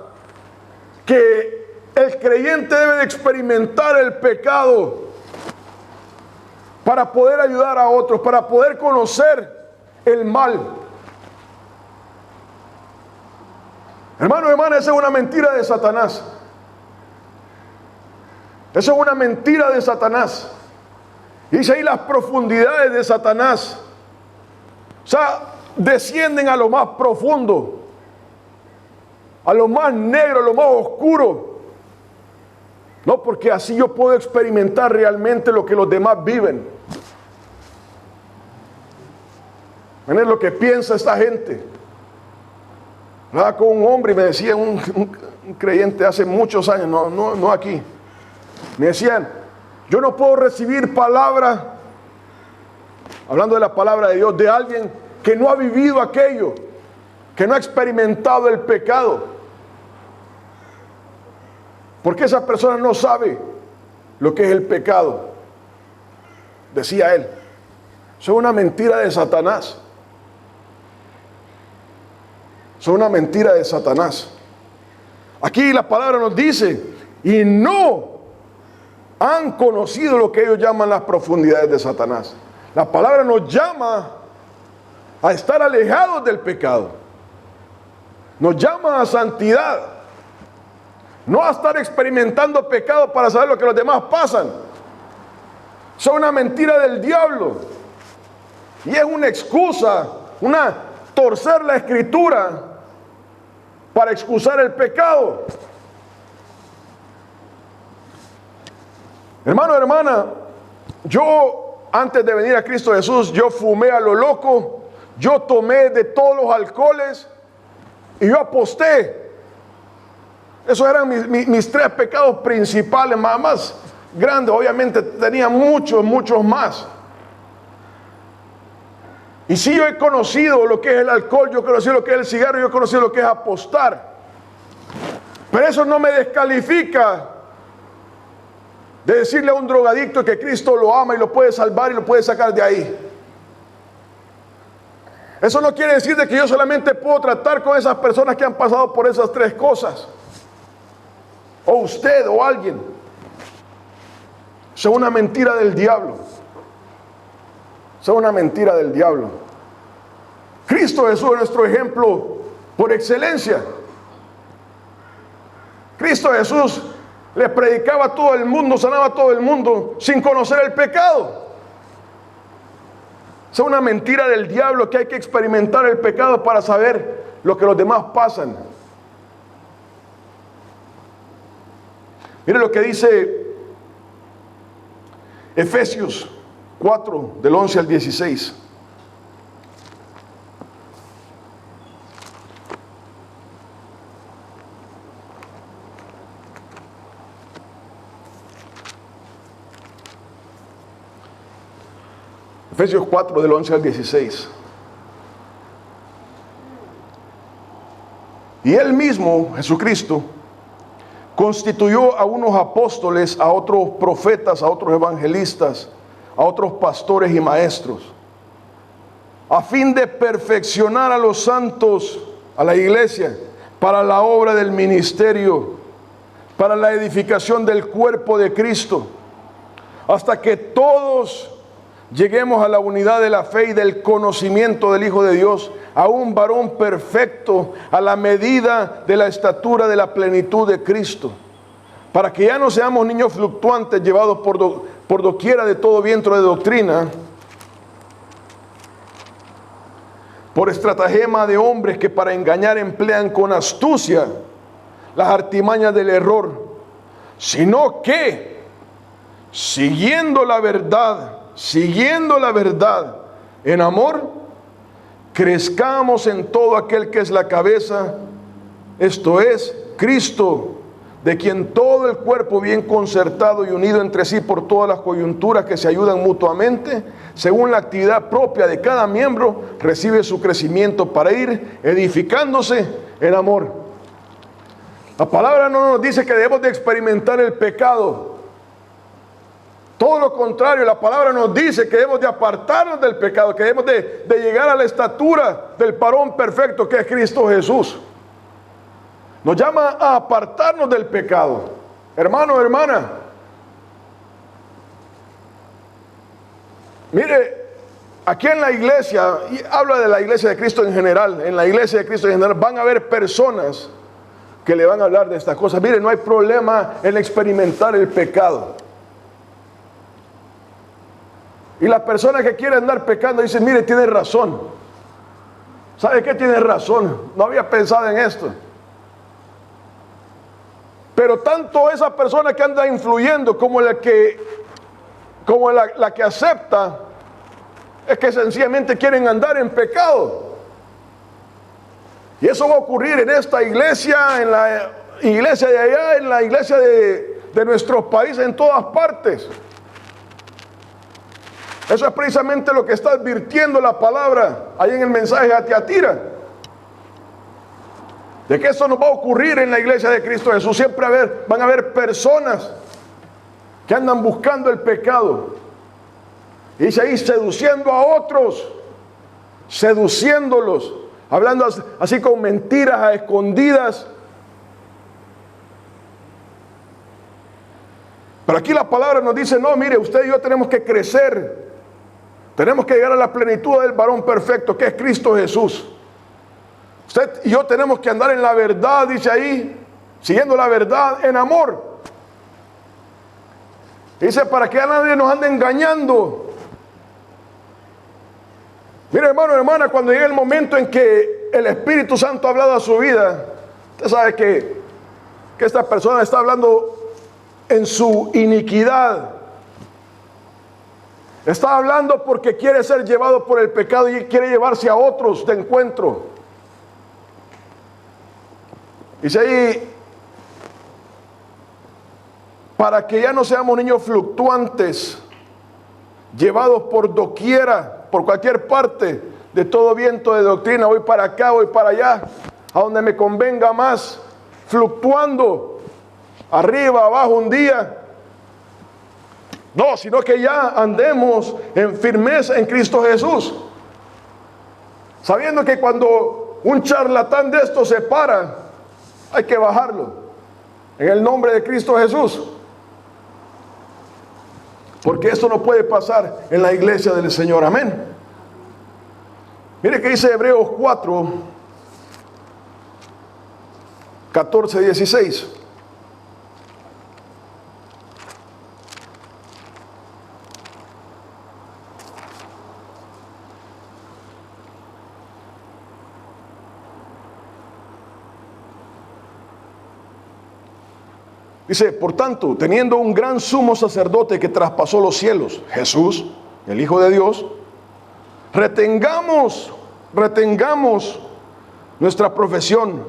que el creyente debe de experimentar el pecado para poder ayudar a otros, para poder conocer el mal. Hermano, hermana, esa es una mentira de Satanás. Eso es una mentira de Satanás. Dice ahí las profundidades de Satanás. O sea, descienden a lo más profundo, a lo más negro, a lo más oscuro. No, porque así yo puedo experimentar realmente lo que los demás viven. Miren lo que piensa esta gente. Hablaba con un hombre y me decía, un creyente hace muchos años, no aquí. Me decían, yo no puedo recibir palabra, hablando de la palabra de Dios, de alguien que no ha vivido aquello, que no ha experimentado el pecado. Porque esa persona no sabe lo que es el pecado, decía él. Eso es una mentira de Satanás. Eso es una mentira de Satanás. Aquí la palabra nos dice, y no han conocido lo que ellos llaman las profundidades de Satanás. La palabra nos llama a estar alejados del pecado. Nos llama a santidad. No a estar experimentando pecado para saber lo que los demás pasan. Eso es una mentira del diablo. Y es una excusa, torcer la escritura para excusar el pecado. Hermano, hermana, yo antes de venir a Cristo Jesús, yo fumé a lo loco, yo tomé de todos los alcoholes y yo aposté. Esos eran mis tres pecados principales, más grandes. Obviamente tenía muchos más. Y si yo he conocido lo que es el alcohol, yo he conocido lo que es el cigarro, yo he conocido lo que es apostar. Pero eso no me descalifica de decirle a un drogadicto que Cristo lo ama y lo puede salvar y lo puede sacar de ahí. Eso no quiere decir de que yo solamente puedo tratar con esas personas que han pasado por esas tres cosas. O usted o alguien. Eso es una mentira del diablo. Eso es una mentira del diablo. Cristo Jesús es nuestro ejemplo por excelencia. Cristo Jesús le predicaba a todo el mundo, sanaba a todo el mundo sin conocer el pecado. Es una mentira del diablo que hay que experimentar el pecado para saber lo que los demás pasan. Mire lo que dice Efesios 4, del 11 al 16. Efesios 4, del 11 al 16. Y Él mismo, Jesucristo, constituyó a unos apóstoles, a otros profetas, a otros evangelistas, a otros pastores y maestros, a fin de perfeccionar a los santos, a la iglesia, para la obra del ministerio, para la edificación del cuerpo de Cristo, hasta que todos lleguemos a la unidad de la fe y del conocimiento del Hijo de Dios, a un varón perfecto, a la medida de la estatura de la plenitud de Cristo, para que ya no seamos niños fluctuantes llevados por doquiera de todo viento de doctrina, por estratagema de hombres que para engañar emplean con astucia las artimañas del error, sino que siguiendo la verdad en amor, crezcamos en todo aquel que es la cabeza, esto es, Cristo, de quien todo el cuerpo bien concertado y unido entre sí por todas las coyunturas que se ayudan mutuamente, según la actividad propia de cada miembro, recibe su crecimiento para ir edificándose en amor. La palabra no nos dice que debemos de experimentar el pecado. Todo lo contrario, la palabra nos dice que debemos de apartarnos del pecado, que debemos de llegar a la estatura del varón perfecto que es Cristo Jesús. Nos llama a apartarnos del pecado. Hermano, hermana, mire, aquí en la iglesia, y habla de la iglesia de Cristo en general, en la iglesia de Cristo en general van a haber personas que le van a hablar de estas cosas. Mire, no hay problema en experimentar el pecado. Y las personas que quieren andar pecando dicen, mire, tiene razón. ¿Sabe qué? Tiene razón. No había pensado en esto. Pero tanto esa persona que anda influyendo como la que acepta, es que sencillamente quieren andar en pecado. Y eso va a ocurrir en esta iglesia, en la iglesia de allá, en la iglesia de nuestros países, en todas partes. Eso es precisamente lo que está advirtiendo la palabra ahí en el mensaje a Tiatira. De que eso nos va a ocurrir en la iglesia de Cristo Jesús. Siempre van a haber personas que andan buscando el pecado. Y dice ahí, seduciendo a otros, seduciéndolos, hablando así con mentiras a escondidas. Pero aquí la palabra nos dice, no, mire, usted y yo tenemos que crecer. Tenemos que llegar a la plenitud del varón perfecto, que es Cristo Jesús. Usted y yo tenemos que andar en la verdad, dice ahí, siguiendo la verdad en amor. Dice, para que a nadie nos ande engañando. Mire, hermano, hermana, cuando llegue el momento en que el Espíritu Santo ha hablado a su vida, usted sabe que esta persona está hablando en su iniquidad. Está hablando porque quiere ser llevado por el pecado y quiere llevarse a otros de encuentro. Dice ahí, para que ya no seamos niños fluctuantes, llevados por doquiera, por cualquier parte, de todo viento de doctrina, voy para acá, voy para allá, a donde me convenga más, fluctuando, arriba, abajo un día. No, sino que ya andemos en firmeza en Cristo Jesús, sabiendo que cuando un charlatán de esto se para, hay que bajarlo en el nombre de Cristo Jesús. Porque esto no puede pasar en la iglesia del Señor. Amén. Mire que dice Hebreos 4, 14, 16. Dice, por tanto, teniendo un gran sumo sacerdote que traspasó los cielos, Jesús, el Hijo de Dios, retengamos nuestra profesión,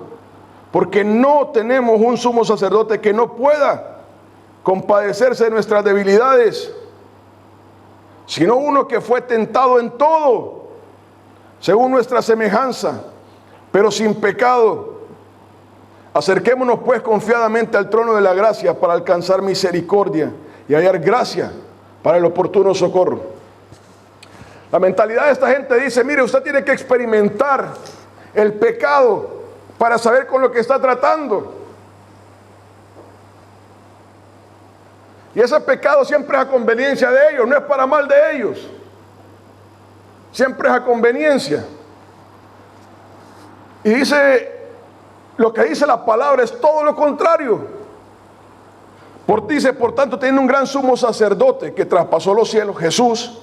porque no tenemos un sumo sacerdote que no pueda compadecerse de nuestras debilidades, sino uno que fue tentado en todo, según nuestra semejanza, pero sin pecado. Acerquémonos pues confiadamente al trono de la gracia para alcanzar misericordia y hallar gracia para el oportuno socorro. La mentalidad de esta gente dice, mire, usted tiene que experimentar el pecado para saber con lo que está tratando. Y ese pecado siempre es a conveniencia de ellos, no es para mal de ellos. Siempre es a conveniencia. Y dice, lo que dice la palabra es todo lo contrario. Dice, por tanto, teniendo un gran sumo sacerdote que traspasó los cielos, Jesús,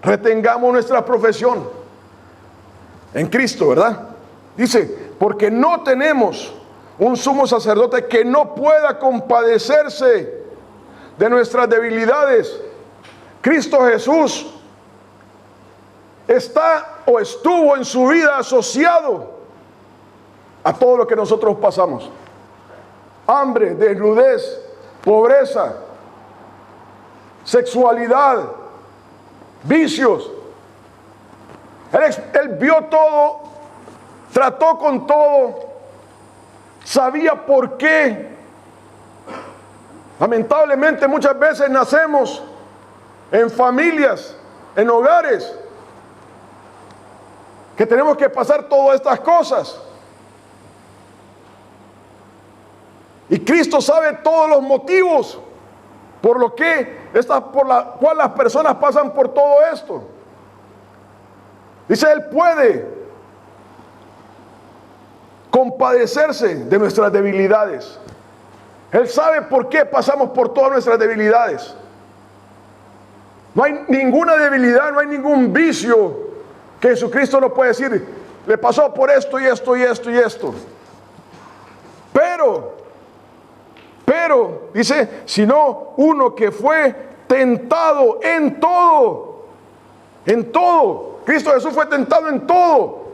retengamos nuestra profesión en Cristo, ¿verdad? Dice, porque no tenemos un sumo sacerdote que no pueda compadecerse de nuestras debilidades. Cristo Jesús está o estuvo en su vida asociado a todo lo que nosotros pasamos: hambre, desnudez, pobreza, sexualidad, vicios. Él vio todo, trató con todo, sabía por qué. Lamentablemente muchas veces nacemos en familias, en hogares, que tenemos que pasar todas estas cosas. Y Cristo sabe todos los motivos por la cual las personas pasan por todo esto. Dice, Él puede compadecerse de nuestras debilidades. Él sabe por qué pasamos por todas nuestras debilidades. No hay ninguna debilidad, no hay ningún vicio que Jesucristo no puede decir, le pasó por esto y esto y esto y esto. Pero, dice, sino uno que fue tentado en todo. En todo. Cristo Jesús fue tentado en todo.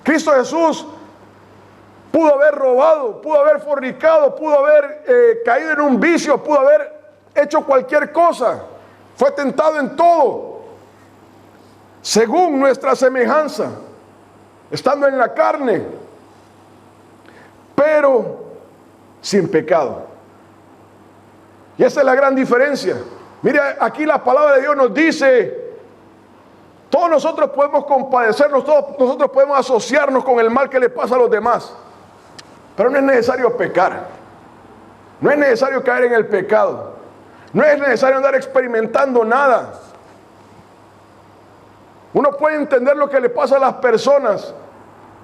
Cristo Jesús pudo haber robado, pudo haber fornicado, pudo haber caído en un vicio, pudo haber hecho cualquier cosa. Fue tentado en todo, según nuestra semejanza, estando en la carne, pero sin pecado. Y esa es la gran diferencia. Mire, aquí la palabra de Dios nos dice, todos nosotros podemos compadecernos, todos nosotros podemos asociarnos con el mal que le pasa a los demás, pero no es necesario pecar, no es necesario caer en el pecado, no es necesario andar experimentando nada. Uno puede entender lo que le pasa a las personas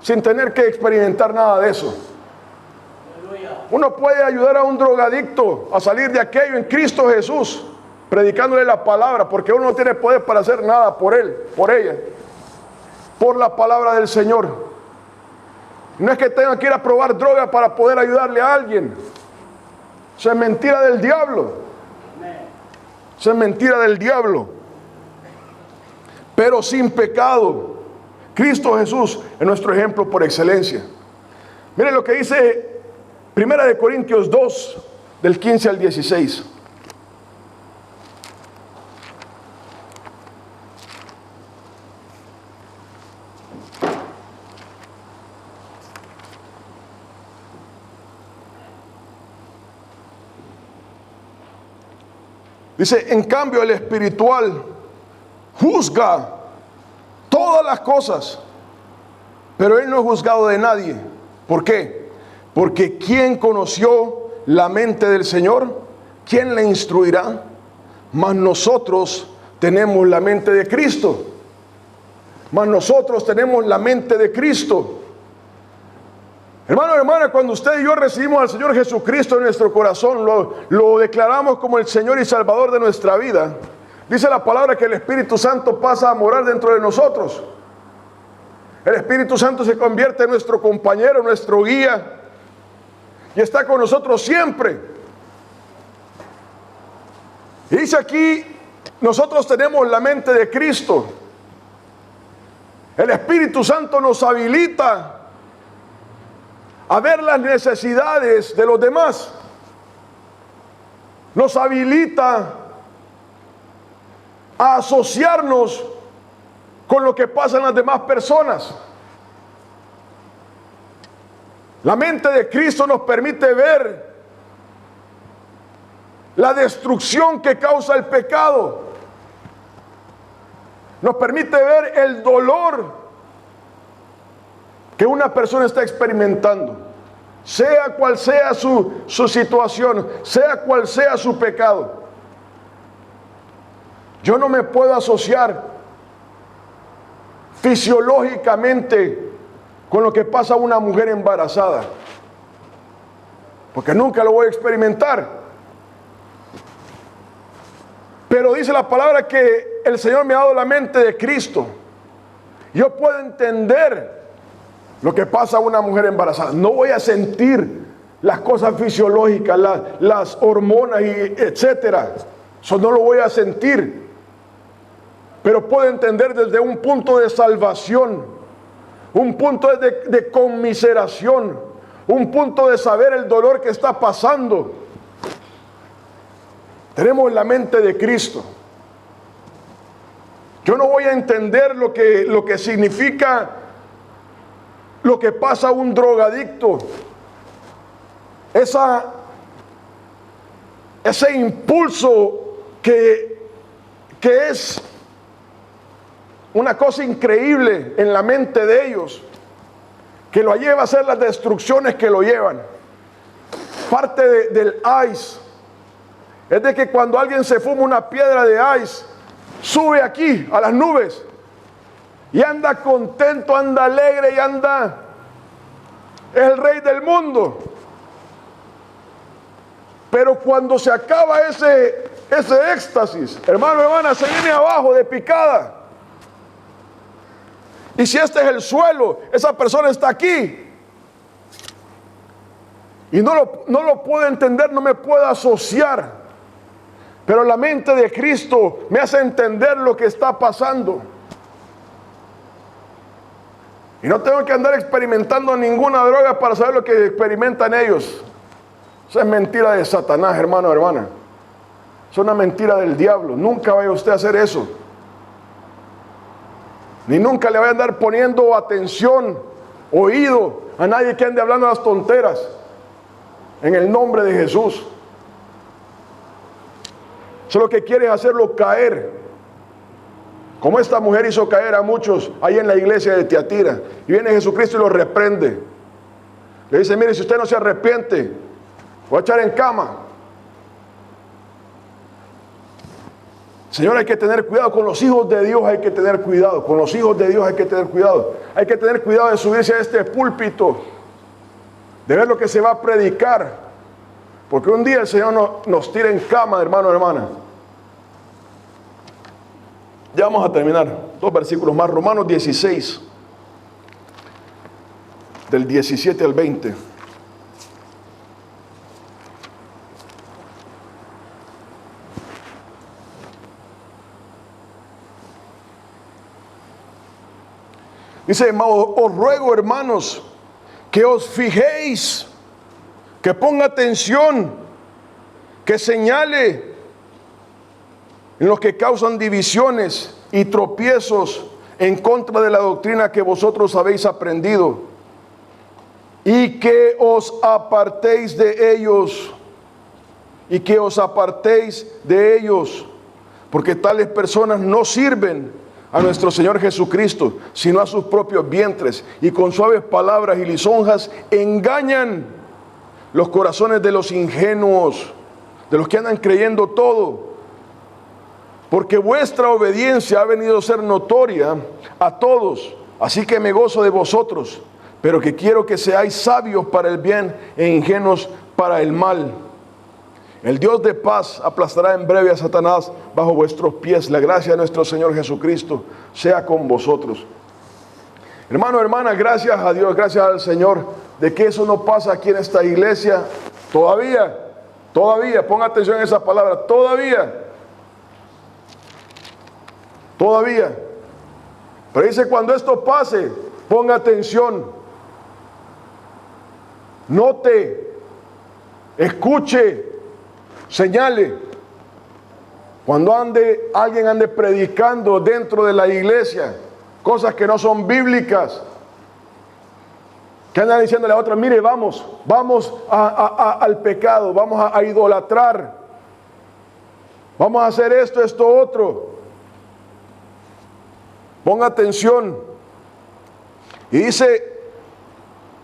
sin tener que experimentar nada de eso. Uno puede ayudar a un drogadicto a salir de aquello en Cristo Jesús, predicándole la palabra, porque uno no tiene poder para hacer nada por él, por ella, por la palabra del Señor. No es que tenga que ir a probar droga para poder ayudarle a alguien. Eso es mentira del diablo. Eso es mentira del diablo. Pero sin pecado. Cristo Jesús es nuestro ejemplo por excelencia. Miren lo que dice 1 Corintios 2, del 15 al 16. Dice, en cambio el espiritual juzga todas las cosas, pero él no es juzgado de nadie. ¿Por qué? Porque ¿quién conoció la mente del Señor ¿quién le instruirá? Mas nosotros tenemos la mente de Cristo. Mas nosotros tenemos la mente de Cristo. Hermano, hermana, cuando usted y yo recibimos al Señor Jesucristo en nuestro corazón, lo declaramos como el Señor y Salvador de nuestra vida. Dice la palabra que el Espíritu Santo pasa a morar dentro de nosotros. El Espíritu Santo se convierte en nuestro compañero, nuestro guía, y está con nosotros siempre. Y dice aquí, nosotros tenemos la mente de Cristo. El Espíritu Santo nos habilita a ver las necesidades de los demás. Nos habilita a asociarnos con lo que pasa en las demás personas. La mente de Cristo nos permite ver la destrucción que causa el pecado. Nos permite ver el dolor que una persona está experimentando, sea cual sea su situación, sea cual sea su pecado. Yo no me puedo asociar fisiológicamente con lo que pasa a una mujer embarazada, porque nunca lo voy a experimentar. Pero dice la palabra que el Señor me ha dado la mente de Cristo. Yo puedo entender lo que pasa a una mujer embarazada. No voy a sentir las cosas fisiológicas, las hormonas y etcétera. Eso no lo voy a sentir. Pero puedo entender desde un punto de salvación, un punto de conmiseración, un punto de saber el dolor que está pasando. Tenemos la mente de Cristo. Yo no voy a entender lo que significa lo que pasa a un drogadicto. Ese impulso que es una cosa increíble en la mente de ellos, que lo lleva a hacer las destrucciones que lo llevan. Parte del ice es de que cuando alguien se fuma una piedra de ice, sube aquí a las nubes y anda contento, anda alegre y anda, es el rey del mundo. Pero cuando se acaba ese éxtasis, hermano, hermana, se viene abajo de picada. Y si este es el suelo, esa persona está aquí. Y no lo puedo entender, no me puedo asociar. Pero la mente de Cristo me hace entender lo que está pasando. Y no tengo que andar experimentando ninguna droga para saber lo que experimentan ellos. Eso es mentira de Satanás, hermano, hermana. Es una mentira del diablo. Nunca vaya usted a hacer eso. Ni nunca le vaya a andar poniendo atención, oído a nadie que ande hablando las tonteras. En el nombre de Jesús. Eso lo que quiere es hacerlo caer. Como esta mujer hizo caer a muchos ahí en la iglesia de Tiatira. Y viene Jesucristo y los reprende. Le dice, mire, si usted no se arrepiente, voy a echar en cama. Señor, hay que tener cuidado con los hijos de Dios, hay que tener cuidado. Con los hijos de Dios hay que tener cuidado. Hay que tener cuidado de subirse a este púlpito, de ver lo que se va a predicar. Porque un día el Señor nos tira en cama, hermano, hermana. Ya vamos a terminar. 2 versículos más. Romanos 16, del 17 al 20. Dice, os ruego, hermanos, que os fijéis, que ponga atención, que señale en los que causan divisiones y tropiezos en contra de la doctrina que vosotros habéis aprendido, y que os apartéis de ellos, porque tales personas no sirven a nuestro Señor Jesucristo, sino a sus propios vientres, y con suaves palabras y lisonjas engañan los corazones de los ingenuos. de los que andan creyendo todo, porque vuestra obediencia ha venido a ser notoria a todos, así que me gozo de vosotros, pero que quiero que seáis sabios para el bien e ingenuos para el mal. El Dios de paz aplastará en breve a Satanás bajo vuestros pies. La gracia de nuestro Señor Jesucristo sea con vosotros. Hermano, hermana, gracias a Dios, gracias al Señor, de que eso no pasa aquí en esta iglesia todavía, ponga atención a esa palabra, todavía. Pero dice, cuando esto pase, ponga atención, note, escuche, señale. Cuando alguien ande predicando dentro de la iglesia cosas que no son bíblicas, que andan diciéndole a otros, mire, vamos al pecado, vamos a idolatrar, vamos a hacer esto, otro. Ponga atención. Y dice,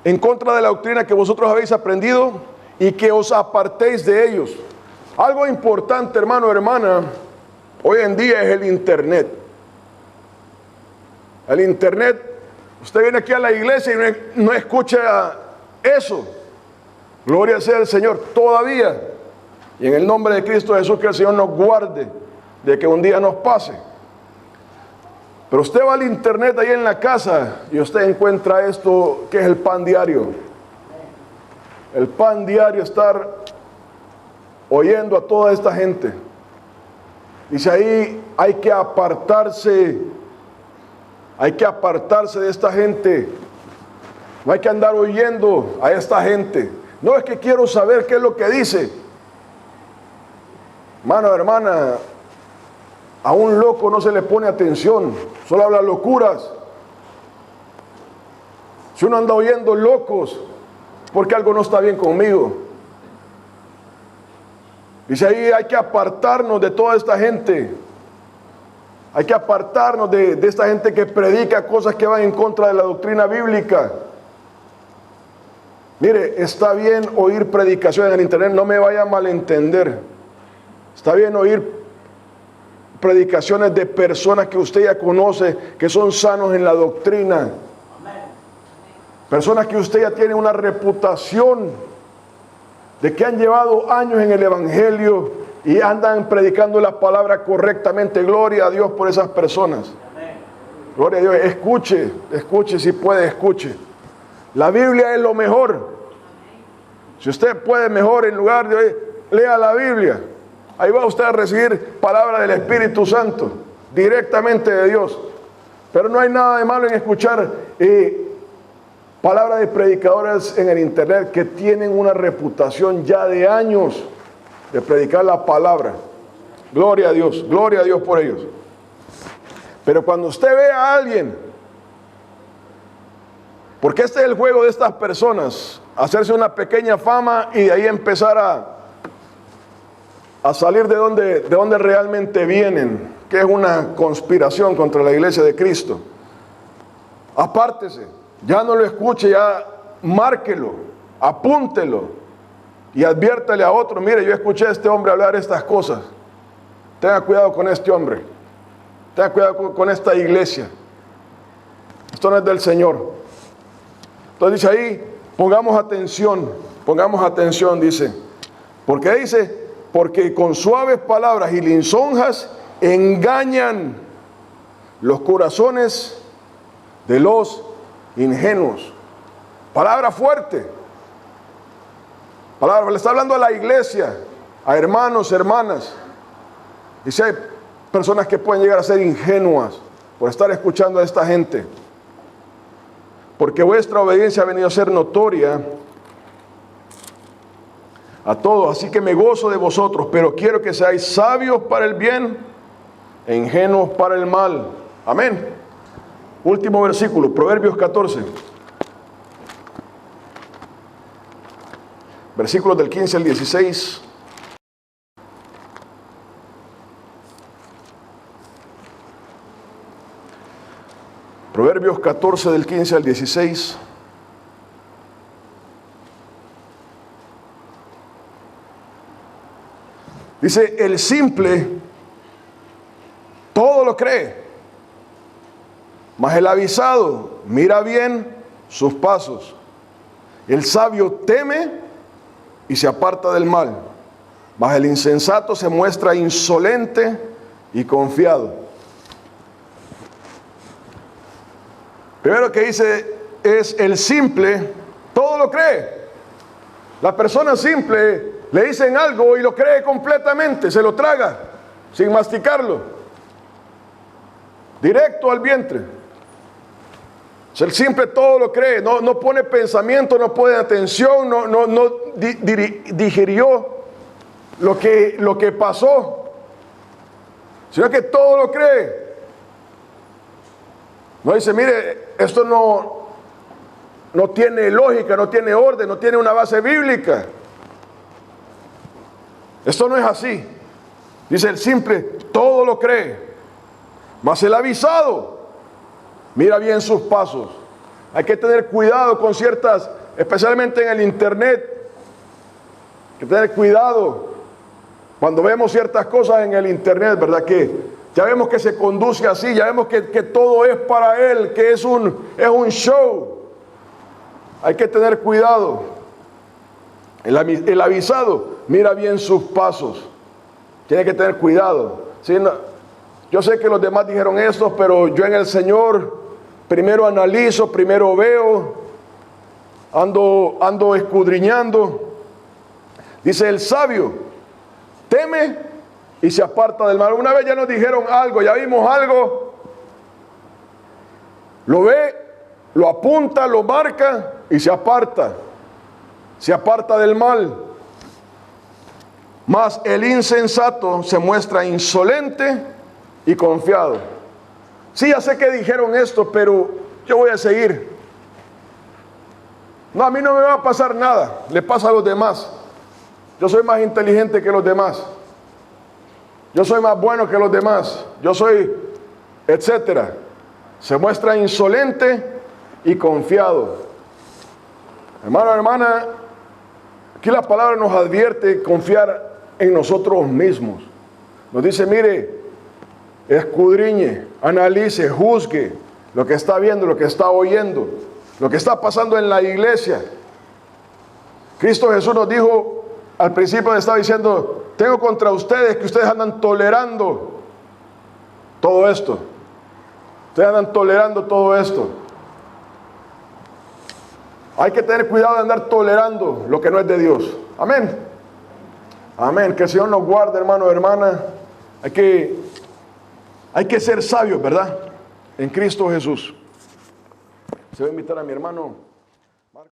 en contra de la doctrina que vosotros habéis aprendido y que os apartéis de ellos. Algo importante, hermano, hermana, hoy en día es el internet. El internet, usted viene aquí a la iglesia y no escucha eso. Gloria sea al Señor, todavía. Y en el nombre de Cristo Jesús, que el Señor nos guarde de que un día nos pase. Pero usted va al internet ahí en la casa y usted encuentra esto que es el pan diario. El pan diario, estar oyendo a toda esta gente. Dice ahí, hay que apartarse de esta gente. No hay que andar oyendo a esta gente. No, es que quiero saber qué es lo que dice. Hermano, hermana, a un loco no se le pone atención, solo habla locuras. Si uno anda oyendo locos, porque algo no está bien conmigo. Dice ahí, hay que apartarnos de toda esta gente. Hay que apartarnos de esta gente que predica cosas que van en contra de la doctrina bíblica. Mire, está bien oír predicaciones en el internet, no me vaya a malentender. Está bien oír predicaciones de personas que usted ya conoce, que son sanos en la doctrina. Personas que usted ya tiene una reputación de que han llevado años en el evangelio y andan predicando la palabra correctamente. Gloria a Dios por esas personas. Gloria a Dios. Escuche si puede, escuche. La Biblia es lo mejor. Si usted puede mejor, en lugar de lea la Biblia. Ahí va usted a recibir palabra del Espíritu Santo, directamente de Dios. Pero no hay nada de malo en escuchar palabras de predicadores en el internet que tienen una reputación ya de años de predicar la palabra. Gloria a Dios por ellos. Pero cuando usted ve a alguien, porque este es el juego de estas personas, hacerse una pequeña fama y de ahí empezar a salir de donde realmente vienen, que es una conspiración contra la iglesia de Cristo. Apártese, ya no lo escuche, ya márquelo, apúntelo y adviértale a otro, mire, yo escuché a este hombre hablar estas cosas, tenga cuidado con este hombre, tenga cuidado con esta iglesia, esto no es del Señor. Entonces dice ahí, pongamos atención, dice, porque dice, porque con suaves palabras y lisonjas engañan los corazones de los ingenuos. Palabra fuerte. Le está hablando a la iglesia, a hermanos, hermanas. Dice, hay personas que pueden llegar a ser ingenuas por estar escuchando a esta gente. Porque vuestra obediencia ha venido a ser notoria a todos, así que me gozo de vosotros, pero quiero que seáis sabios para el bien e ingenuos para el mal. Amén. Último versículo, Proverbios 14. Versículos del 15 al 16. Proverbios 14 del 15 al 16. Dice, el simple todo lo cree, mas el avisado mira bien sus pasos. El sabio teme y se aparta del mal, mas el insensato se muestra insolente y confiado. Primero que dice es el simple todo lo cree. La persona simple le dicen algo y lo cree completamente, se lo traga sin masticarlo, directo al vientre. El simple todo lo cree, no pone pensamiento, no pone atención, no digirió lo que pasó, sino que todo lo cree. No dice, mire, esto no tiene lógica, no tiene orden, no tiene una base bíblica. Esto no es así. Dice el simple, todo lo cree. Mas el avisado, mira bien sus pasos. Hay que tener cuidado con ciertas, especialmente en el internet. Hay que tener cuidado cuando vemos ciertas cosas en el internet, ¿verdad? Que ya vemos que se conduce así, ya vemos que todo es para él, que es un show. Hay que tener cuidado. El avisado mira bien sus pasos. Tiene que tener cuidado. ¿Sí? No, yo sé que los demás dijeron esto, pero yo en el Señor primero analizo, primero veo, ando escudriñando. Dice el sabio, teme y se aparta del mal. Una vez ya nos dijeron algo, ya vimos algo, lo ve, lo apunta, lo marca y se aparta del mal. Mas el insensato se muestra insolente y confiado. Sí, ya sé que dijeron esto, pero yo voy a seguir. No, a mí no me va a pasar nada, le pasa a los demás. Yo soy más inteligente que los demás. Yo soy más bueno que los demás. Yo soy, etcétera. Se muestra insolente y confiado. Hermano, hermana, aquí la palabra nos advierte confiar en nosotros mismos. Nos dice, mire, escudriñe, analice, juzgue lo que está viendo, lo que está oyendo, lo que está pasando en la iglesia. Cristo Jesús nos dijo, al principio estaba diciendo, tengo contra ustedes que ustedes andan tolerando todo esto. Ustedes andan tolerando todo esto. Hay que tener cuidado de andar tolerando lo que no es de Dios. Amén. Amén. Que el Señor nos guarde, hermano, hermana. Hay que ser sabios, ¿verdad? En Cristo Jesús. Se va a invitar a mi hermano